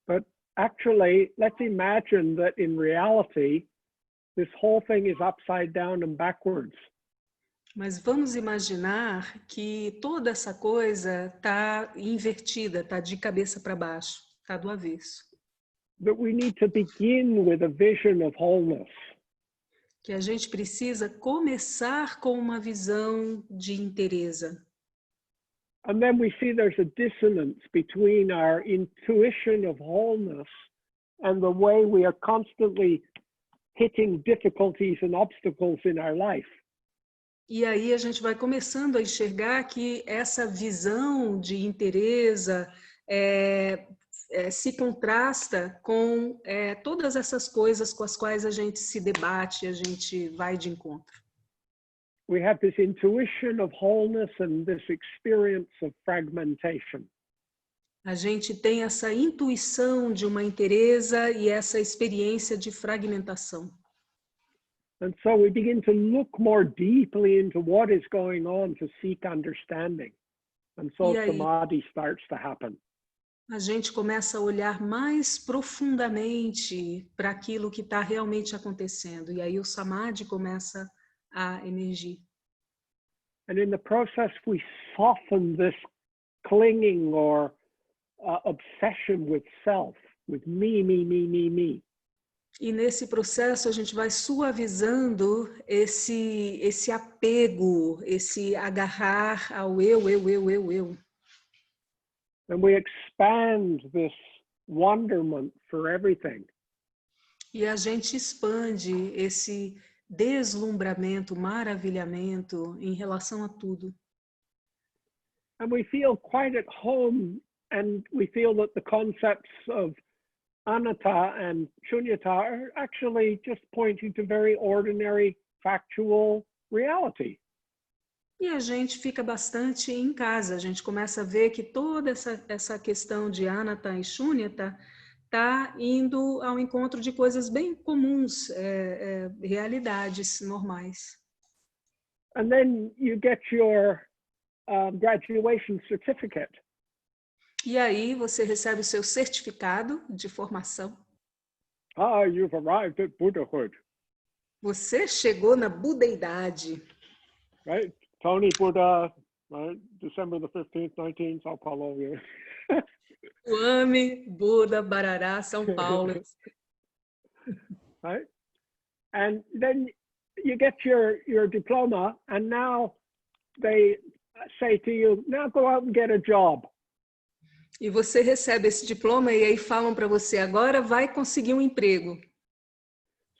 S1: But actually, let's imagine that in reality, this whole thing is upside down and backwards.
S4: Mas vamos imaginar que toda essa coisa está invertida, está de cabeça para baixo, está do avesso.
S1: That we need to begin with a vision of wholeness.
S4: Que a gente precisa começar com uma visão de inteireza.
S1: And then we see there's a dissonance between our intuition of wholeness and the way we are constantly hitting difficulties and obstacles in our life.
S4: E aí a gente vai começando a enxergar que essa visão de inteireza se contrasta com todas essas coisas com as quais a gente se debate, a gente vai de encontro.
S1: We have this intuition of wholeness and this experience of fragmentation.
S4: A gente tem essa intuição de uma inteireza e essa experiência de fragmentação.
S1: And so we begin to look more deeply into what is going on to seek understanding. And so samadhi starts to happen.
S4: A gente começa a olhar mais profundamente para aquilo que está realmente acontecendo. E aí o samadhi começa a emergir.
S1: And in the process, we soften this clinging or obsession with self, with me, me, me, me, me.
S4: E nesse processo a gente vai suavizando esse apego, esse agarrar ao eu, eu, eu, eu, eu.
S1: And we expand this wonderment for everything.
S4: E a gente expande esse deslumbramento, maravilhamento em relação a tudo.
S1: And we feel quite at home, and we feel that the concepts of anatta and shunyata are actually just pointing to very ordinary, factual reality.
S4: E a gente fica bastante em casa, a gente começa a ver que toda essa questão de anatta e shunyata está indo ao encontro de coisas bem comuns, realidades normais.
S1: And then you get your graduation certificate.
S4: E aí você recebe o seu certificado de formação.
S1: Ah, you've arrived at Buddhahood.
S4: Você chegou na budeidade.
S1: Right? Tony Buddha, right? December the 15th, 19th, São Paulo. Yeah.
S4: Tuame, Buda, Barará, São Paulo.
S1: Right? And then you get your diploma, and now they say to you, now go out and get a job.
S4: E você recebe esse diploma e aí falam para você, agora vai conseguir um emprego.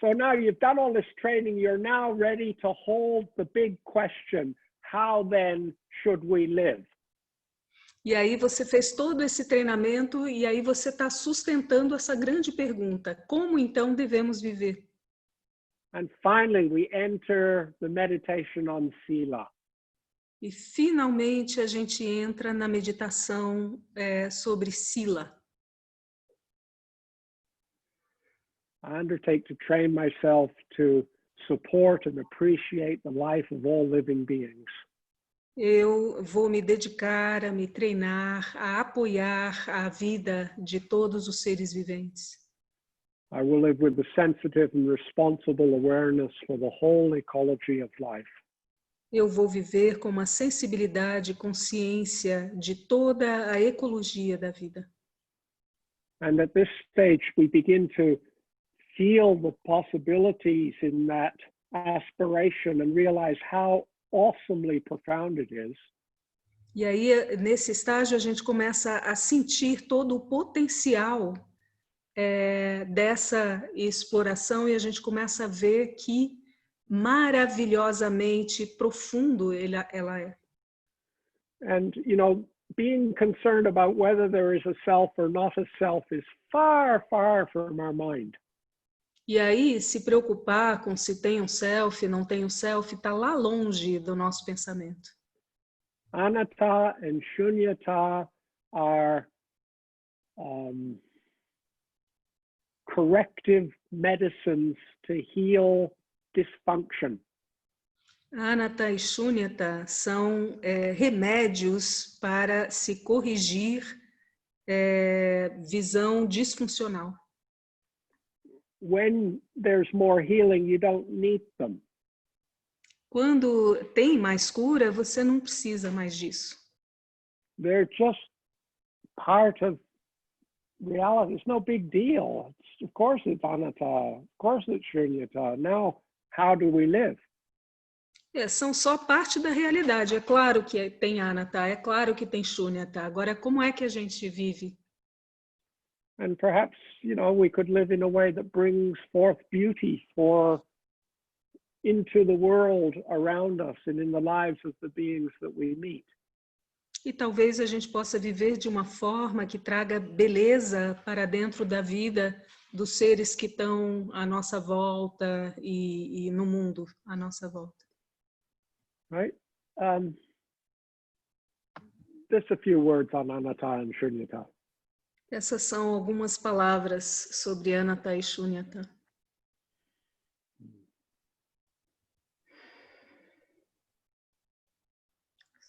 S1: So now you've done all this training, you're now ready to hold the big question, how then should we live?
S4: E aí você fez todo esse treinamento e aí você está sustentando essa grande pergunta, como então devemos viver?
S1: And finally, we enter the meditation on Sila.
S4: E finalmente a gente entra na meditação sobre Sila.
S1: I undertake to train myself to support and appreciate the life of all living beings.
S4: Eu vou me dedicar a me treinar, a apoiar a vida de todos os seres viventes.
S1: I will live with the sensitive and responsible awareness for the whole ecology of life.
S4: Eu vou viver com uma sensibilidade e consciência de toda a ecologia da vida.
S1: And at this stage, we begin to feel the possibilities in that aspiration and realize how awesomely profound it is.
S4: E aí, nesse estágio, a gente começa a sentir todo o potencial dessa exploração e a gente começa a ver que maravilhosamente profundo ela é.
S1: And, you know, being concerned about whether there is a self or not a self is far, far from our mind.
S4: E aí, se preocupar com se tem um self, não tem um self, está lá longe do nosso pensamento.
S1: Anatta and Shunyata are corrective medicines to heal dysfunction.
S4: Anatta e Shunyata são remédios para se corrigir visão disfuncional.
S1: When there's more healing, you don't need them.
S4: Quando tem mais cura, você não precisa mais disso.
S1: They're just part of reality. It's no big deal. Of course it's anatta, of course it's shunyata. Now, how do we live?
S4: São só parte da realidade. É claro que tem anatta, é claro que tem shunyata. Agora, como é que a gente vive?
S1: And perhaps, you know, we could live in a way that brings forth beauty into the world around us and in the lives of the beings that we meet.
S4: E talvez a gente possa viver de uma forma que traga beleza para dentro da vida dos seres que estão à nossa volta e no mundo à nossa volta.
S1: Right? Just a few words on anatta and shunyata.
S4: Essas são algumas palavras sobre anatta e shunyata.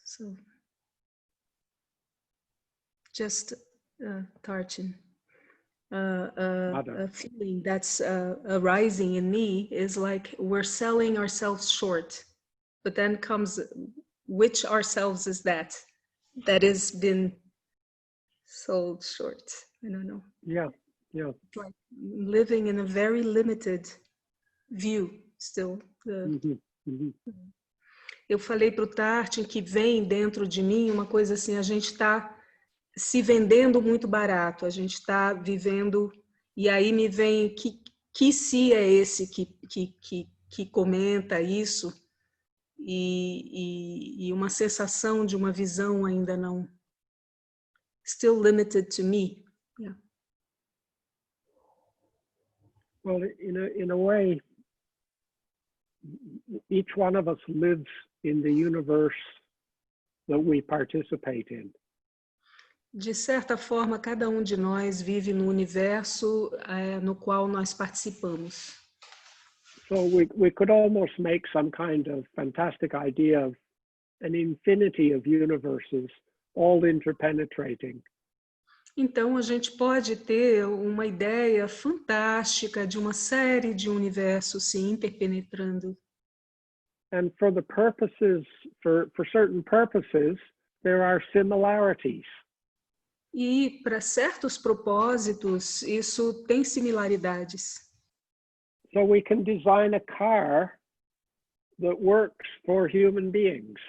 S4: So, just Tarchin, a feeling that's arising in me is like we're selling ourselves short, but then comes, which ourselves is that has been sold short? I don't know.
S1: Yeah.
S4: It's like living in a very limited view still. Eu falei para o Tarchin que vem dentro de mim uma coisa assim, a gente está se vendendo muito barato, a gente está vivendo, e aí me vem que se é esse que comenta isso, e uma sensação de uma visão ainda não, still limited to me. Yeah.
S1: Well, in a way, each one of us lives in the universe that we participate in.
S4: De certa forma, cada um de nós vive no universo no qual nós participamos.
S1: So we could almost make some kind of fantastic idea of an infinity of universes, all interpenetrating.
S4: Então, a gente pode ter uma ideia fantástica de uma série de universos se interpenetrando.
S1: And for certain purposes, there are similarities.
S4: E para certos propósitos, isso tem similaridades.
S1: So we can design a car that works for human beings.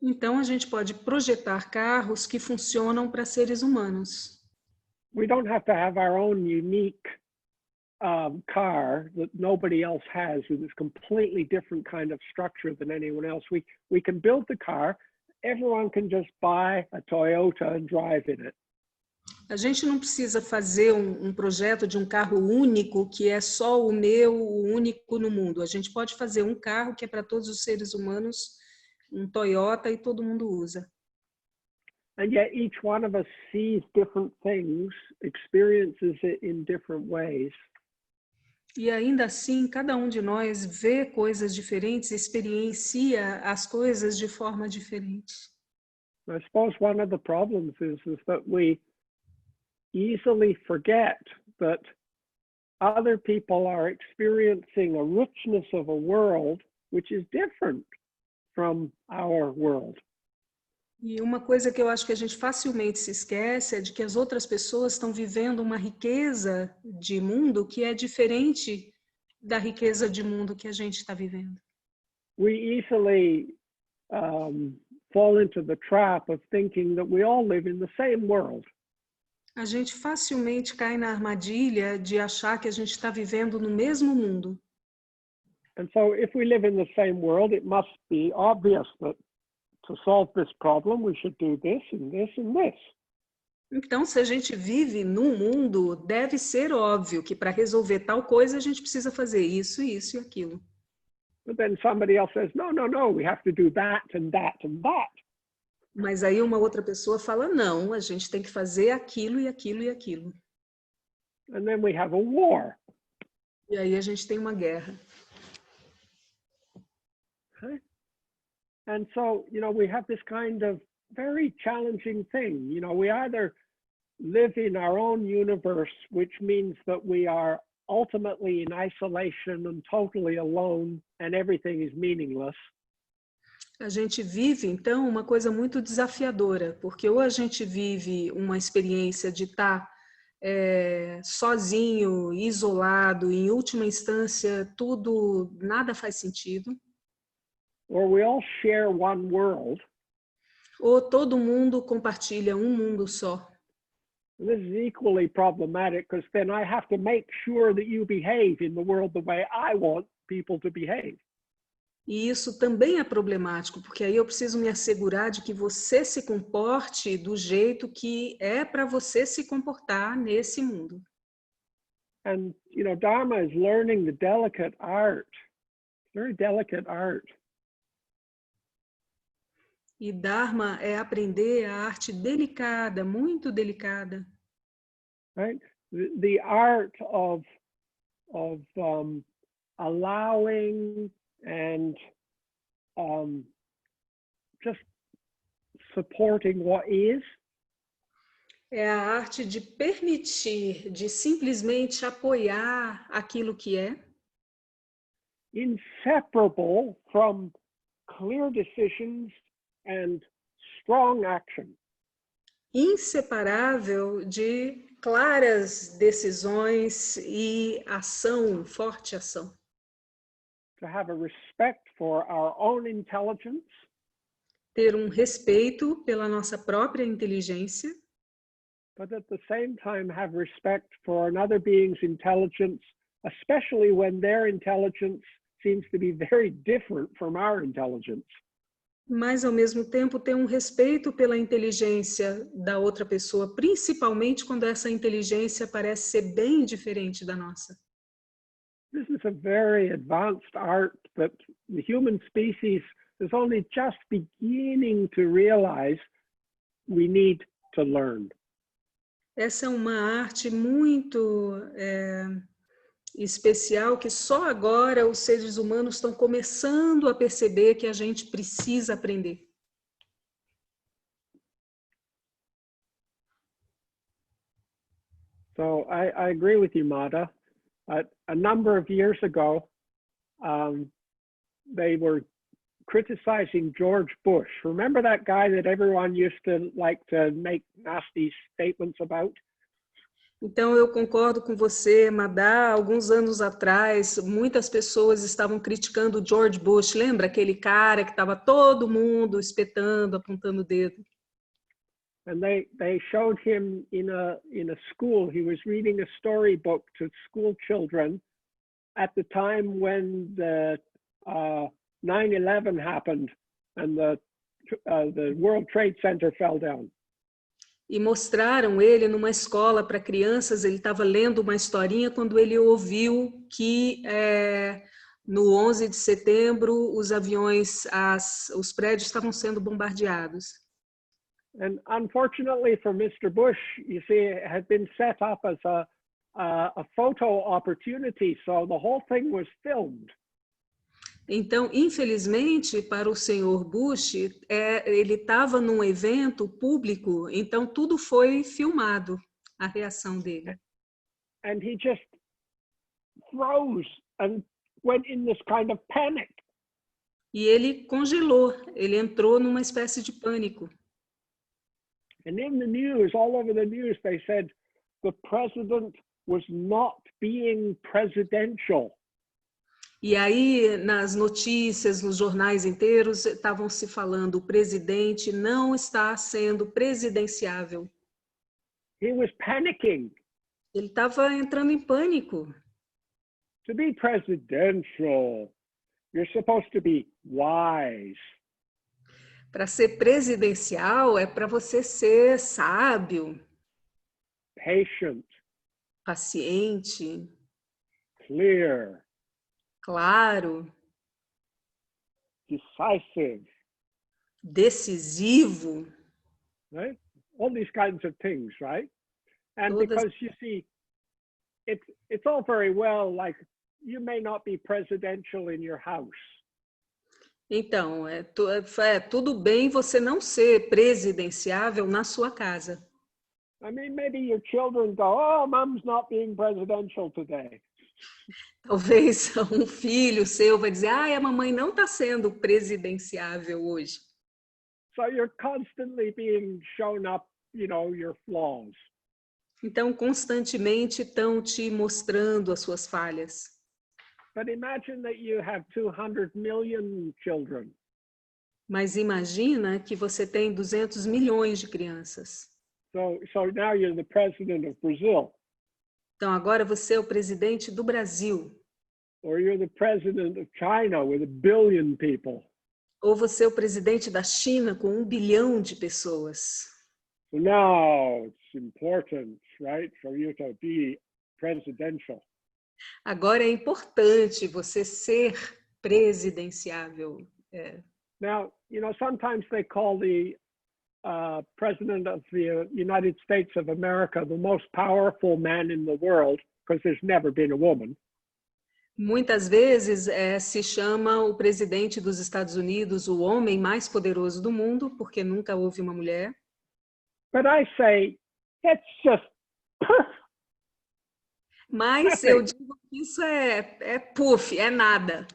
S4: Então a gente pode projetar carros que funcionam para seres humanos.
S1: We don't have to have our own unique car that nobody else has, with this completely different kind of structure than anyone else. We can build the car. Everyone can just buy a Toyota and drive in it.
S4: A gente não precisa fazer um projeto de um carro único que é só o meu, o único no mundo. A gente pode fazer um carro que é para todos os seres humanos, um Toyota, e todo mundo usa.
S1: And yet each one of us sees different things, experiences it in different ways.
S4: E ainda assim, cada um de nós vê coisas diferentes, experiencia as coisas de forma diferente.
S1: I suppose one of the problems is that we easily forget that other people are experiencing a richness of a world which is different from our world.
S4: E uma coisa que eu acho que a gente facilmente se esquece é de que as outras pessoas estão vivendo uma riqueza de mundo que é diferente da riqueza de mundo que a gente está vivendo.
S1: We easily fall into the trap of thinking that we all live in the same world.
S4: A gente facilmente cai na armadilha de achar que a gente está vivendo no mesmo mundo.
S1: And so if we live in the same world, it must be obvious that to solve this problem, we should do this and this and this.
S4: Então, se a gente vive num mundo, deve ser óbvio que para resolver tal coisa a gente precisa fazer isso, isso e aquilo.
S1: But then somebody else says, no, no, no, we have to do that and that and that.
S4: Mas aí uma outra pessoa fala, não, a gente tem que fazer aquilo e aquilo e aquilo.
S1: And then we have a war.
S4: E aí a gente tem uma guerra.
S1: Okay? And so, we have this kind of very challenging thing. We either live in our own universe, which means that we are ultimately in isolation and totally alone and everything is meaningless.
S4: A gente vive, então, uma coisa muito desafiadora, porque ou a gente vive uma experiência de estar sozinho, isolado, em última instância, nada faz sentido.
S1: Or we all share one world.
S4: Ou todo mundo compartilha um mundo só.
S1: This is equally problematic because then I have to make sure that you behave in the world the way I want people to behave.
S4: E isso também é problemático, porque aí eu preciso me assegurar de que você se comporte do jeito que é para você se comportar nesse mundo.
S1: And, Dharma is learning the delicate art, very delicate art.
S4: E Dharma é aprender a arte delicada, muito delicada.
S1: Right? The art of allowing and just supporting what is.
S4: É a arte de permitir, de simplesmente apoiar aquilo que é.
S1: Inseparable from clear decisions and strong action.
S4: Inseparável de claras decisões e ação, forte ação.
S1: To have a respect for our own intelligence.
S4: Ter respeito pela nossa própria inteligência.
S1: But at the same time have respect for another being's intelligence, especially when their intelligence seems to be very different from our intelligence.
S4: Mas, ao mesmo tempo, ter respeito pela inteligência da outra pessoa, principalmente quando essa inteligência parece ser bem diferente da nossa.
S1: This is a very advanced art that the human species is only just beginning to realize we need to learn.
S4: Essa é uma arte muito especial que só agora os seres humanos estão começando a perceber que a gente precisa aprender.
S1: So I agree with you, Mata. A number of years ago, they were criticizing George Bush. Remember that guy that everyone used to like to make nasty statements about?
S4: Então, eu concordo com você, Madá. Alguns anos atrás, muitas pessoas estavam criticando George Bush. Lembra aquele cara que estava todo mundo espetando, apontando o dedo?
S1: And they showed him in a school. He was reading a storybook to school children at the time when the 9/11 happened and the World Trade Center fell down.
S4: E mostraram ele numa escola para crianças. Ele estava lendo uma historinha quando ele ouviu que no 11 de setembro os aviões, os prédios estavam sendo bombardeados.
S1: And unfortunately for Mr. Bush, you see, it had been set up as a photo opportunity, so the whole thing was filmed.
S4: Então, infelizmente, para o senhor Bush, ele estava num evento público, então tudo foi filmado, a reação dele.
S1: And he just froze and went in this kind of panic.
S4: E ele congelou, ele entrou numa espécie de pânico.
S1: And in the news, all over the news, they said the president was not being presidential.
S4: E aí, nas notícias, nos jornais inteiros, estavam se falando, o presidente não está sendo presidenciável.
S1: He was panicking.
S4: Ele estava entrando em pânico.
S1: To be presidential, you're supposed to be wise.
S4: Para ser presidencial é para você ser sábio,
S1: Patient,
S4: paciente,
S1: clear,
S4: claro,
S1: decisive,
S4: decisivo,
S1: right? All these kinds of things, right? And because you see, it's all very well, like you may not be presidential in your house.
S4: Então, tudo bem você não ser presidenciável na sua casa.
S1: I mean, maybe your children go, oh, mom's not being presidential today.
S4: Talvez um filho seu vai dizer, a mamãe não está sendo presidenciável hoje.
S1: So you're constantly being shown up, your flaws.
S4: Então, constantemente estão te mostrando as suas falhas.
S1: But imagine that you have 200 million children.
S4: Mas imagina que você tem 200 milhões de crianças.
S1: So now you're the president of Brazil.
S4: Então agora você é o presidente do Brasil.
S1: Or you're the president of China with 1 billion people.
S4: Ou você é o presidente da China com 1 bilhão de pessoas.
S1: So now it's important, right, for you to be presidential.
S4: Agora é importante você ser presidenciável.
S1: Now, sometimes they call the president of the United States of America the most powerful man in the world because there's never been a woman.
S4: Muitas vezes se chama o presidente dos Estados Unidos o homem mais poderoso do mundo porque nunca houve uma mulher.
S1: But I say, it's just
S4: Mas eu digo que isso é puff, é nada.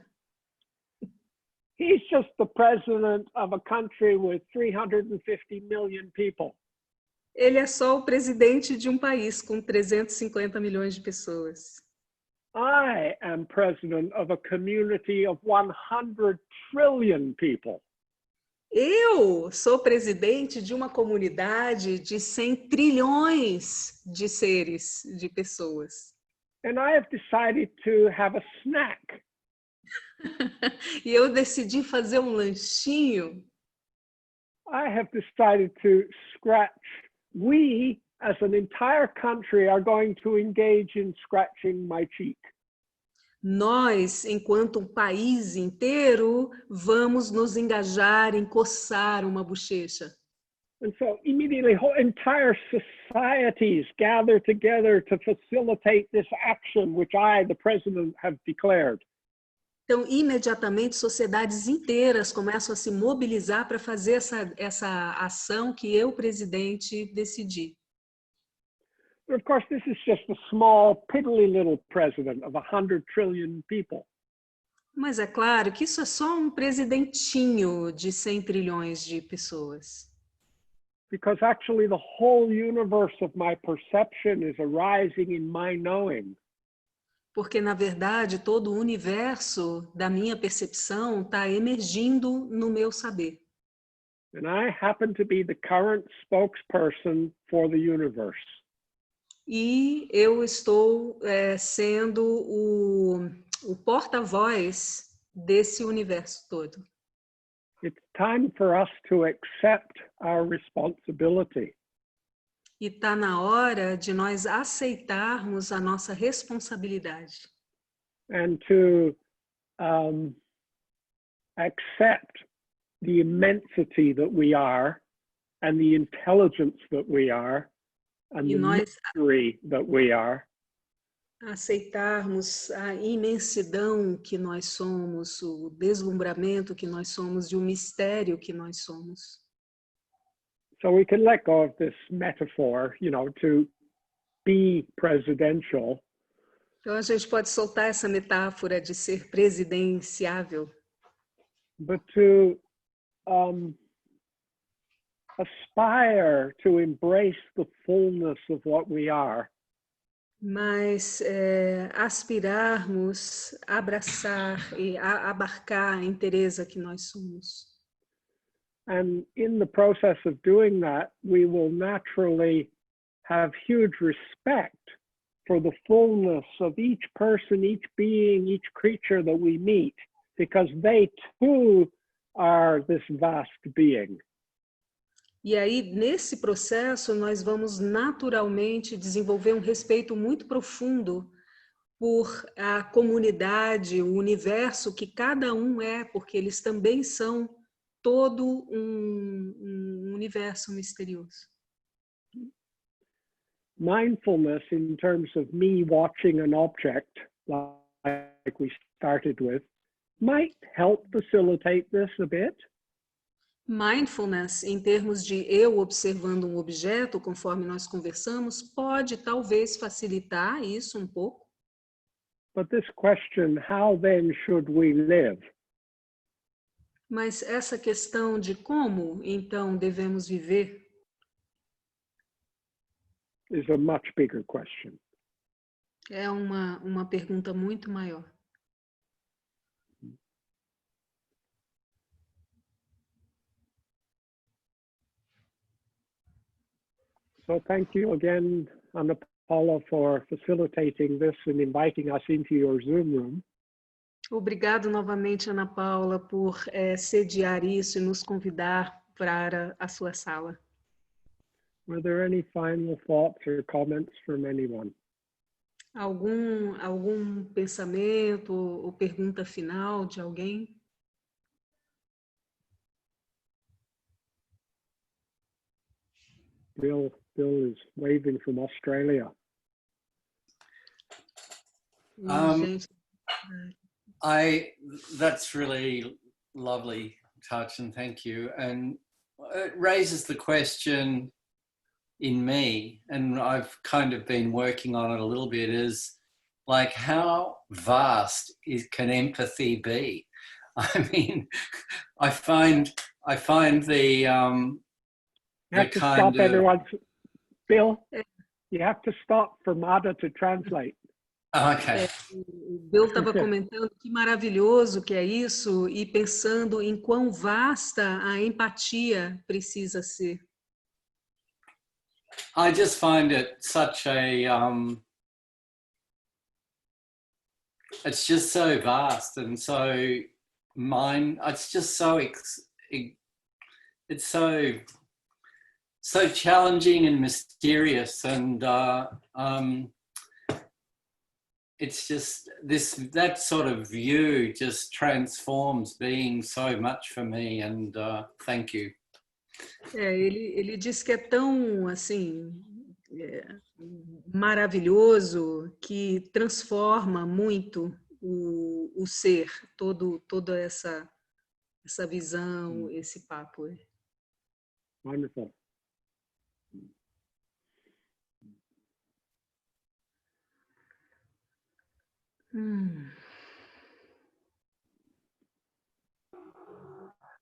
S1: He's just the president of a country with 350 million people.
S4: Ele é só o presidente de um país com 350 milhões de pessoas.
S1: I am president of a community of 100 trillion people.
S4: Eu sou presidente de uma comunidade de 100 trilhões de seres, de pessoas.
S1: And I have decided to have a snack.
S4: E eu decidi fazer um lanchinho.
S1: I have decided to scratch. We, as an entire country, are going to engage in scratching my cheek.
S4: Nós, enquanto um país inteiro, vamos nos engajar em coçar uma bochecha.
S1: And so immediately whole entire societies gather together to facilitate this action which I, the president, have declared.
S4: Então, imediatamente, sociedades inteiras começam a se mobilizar para fazer essa ação que eu, presidente, decidi.
S1: But of course, this is just a small, piddly little president of 100 trillion people.
S4: Mas é claro que isso é só um presidentinho de 100 trilhões de pessoas.
S1: Because actually the whole universe of my perception is arising in my knowing.
S4: Porque, na verdade, todo o universo da minha percepção está emergindo no meu saber.
S1: And I happen to be the current spokesperson for the universe.
S4: E eu estou sendo o porta-voz desse universo todo.
S1: It's time for us to accept our responsibility.
S4: E está na hora de nós aceitarmos a nossa responsabilidade.
S1: And to accept the immensity that we are, and the intelligence that we are, and
S4: E
S1: the
S4: nós
S1: mystery that we are.
S4: aceitarmos a imensidão que nós somos, o deslumbramento que nós somos e o mistério que nós somos.
S1: So we can let go of this metaphor, to be presidential.
S4: Então a gente pode soltar essa metáfora de ser presidenciável.
S1: But to aspire to embrace the fullness of what we are.
S4: Mas aspirarmos, abraçar e abarcar a inteireza que nós somos.
S1: And in the process of doing that, we will naturally have huge respect for the fullness of each person, each being, each creature that we meet, because they too are this vast being.
S4: E aí, nesse processo, nós vamos naturalmente desenvolver um respeito muito profundo por a comunidade, o universo que cada um é, porque eles também são todo um universo misterioso.
S1: Mindfulness, in terms of me watching an object, like we started with, might help facilitate this a bit.
S4: Mindfulness, em termos de eu observando um objeto, conforme nós conversamos, pode talvez facilitar isso um pouco.
S1: But this question, how then should we live?
S4: Mas essa questão de como, então, devemos viver,
S1: is a much bigger question.
S4: é uma pergunta muito maior.
S1: So thank you again, Ana Paula, for facilitating this and inviting us into your Zoom room.
S4: Obrigado novamente, Ana Paula, por sediar isso e nos convidar para a sua sala.
S1: Were there any final thoughts or comments from anyone?
S4: Algum pensamento ou pergunta final de alguém?
S1: Bill is waving from Australia.
S4: Gente,
S6: That's really lovely, Tarchin, thank you. And it raises the question in me, and I've kind of been working on it a little bit, is like, how vast can empathy be? I mean, I find the
S1: You have to stop everyone. Bill, you have to stop for Mada to translate.
S6: Okay.
S4: O Bill estava comentando que maravilhoso que é isso e pensando em quão vasta a empatia precisa ser.
S6: I just find it such a it's just so vast and so it's just so it's so challenging and mysterious, and it's just that sort of view just transforms being so much for me, and thank you.
S4: Ele diz que é tão assim maravilhoso que transforma muito o ser, toda essa visão, esse papo.
S1: Wonderful.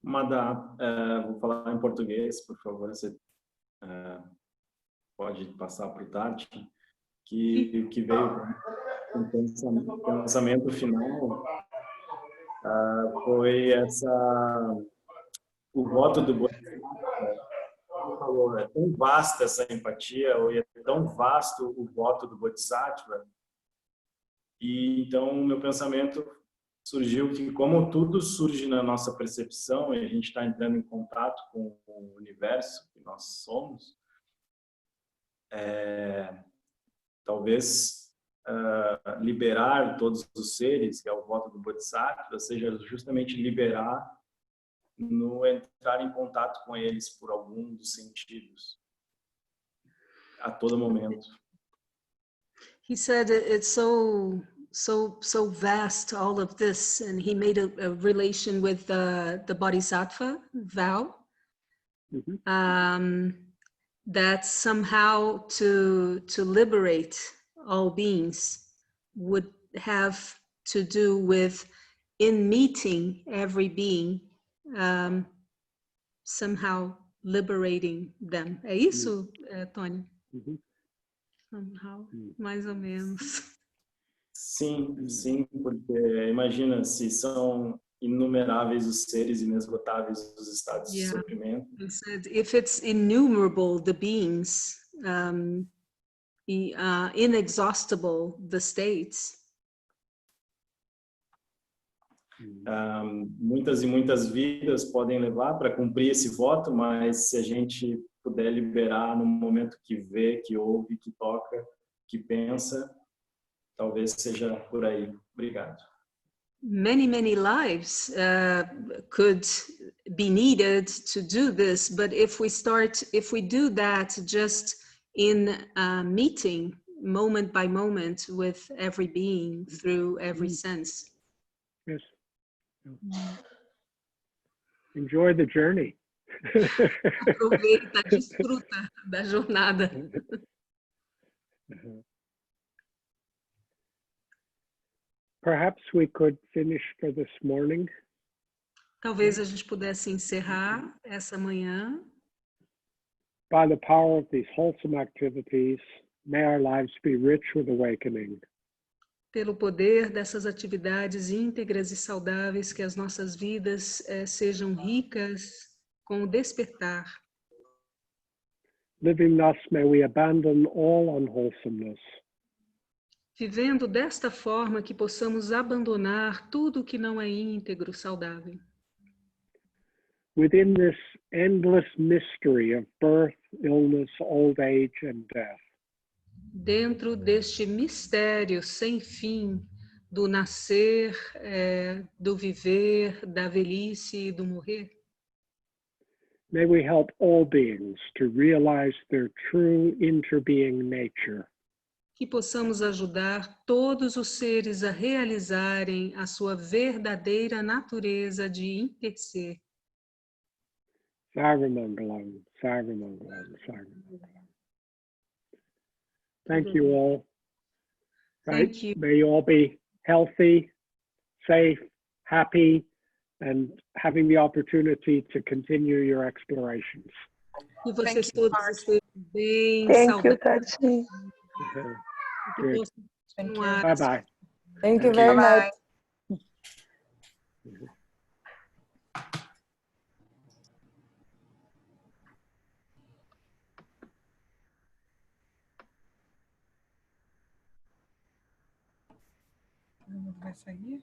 S5: Mada, vou falar em português, por favor. Você pode passar para o Tarchin, que veio com o pensamento final foi o voto do Bodhisattva. Ele falou, é tão vasta essa empatia, ou é tão vasto o voto do Bodhisattva, e então o meu pensamento surgiu que, como tudo surge na nossa percepção e a gente está entrando em contato com o universo que nós somos, talvez liberar todos os seres, que é o voto do Bodhisattva, seja justamente liberar no entrar em contato com eles por algum dos sentidos, a todo momento.
S4: He said it's so vast, all of this, and he made a relation with the Bodhisattva vow. That somehow to liberate all beings would have to do with, in meeting every being, somehow liberating them. É isso, Tony? Somehow, mais ou menos.
S5: Sim, porque imagina se são inumeráveis os seres, inesgotáveis os estados de sofrimento.
S4: He said, if it's innumerable, the beings, inexhaustible the states.
S5: Muitas e muitas vidas podem levar para cumprir esse voto, mas se a gente puder liberar no momento que vê, que ouve, que toca, que pensa, talvez seja por aí. Obrigado.
S4: Many lives could be needed to do this, but if we do that just in meeting moment by moment with every being through every sense.
S1: Yes. Enjoy the journey.
S4: Aproveita, desfruta da jornada.
S1: Perhaps we could finish for this morning.
S4: Talvez a gente pudesse encerrar essa manhã.
S1: By the power of these wholesome activities, may our lives be rich with awakening.
S4: Pelo poder dessas atividades íntegras e saudáveis, que as nossas vidas sejam ricas com o despertar.
S1: Living thus, may we abandon all unwholesomeness.
S4: Vivendo desta forma, que possamos abandonar tudo que não é íntegro, saudável.
S1: Within this endless mystery of birth, illness, old age and death.
S4: Dentro deste mistério sem fim do nascer, do viver, da velhice e do morrer.
S1: May we help all beings to realize their true interbeing nature.
S4: Que possamos ajudar todos os seres a realizarem a sua verdadeira natureza de interser.
S1: Sarvamangalam, Sarvamangalam, Sarvamangalam. Thank you all.
S4: Thank you.
S1: May you all be healthy, safe, happy, and having the opportunity to continue your explorations.
S4: Que vocês todos estejam bem,
S3: Thank you, Tarchin.
S1: Good.
S4: continuar.
S1: Bye-bye.
S3: Thank you very much.
S7: Vai sair?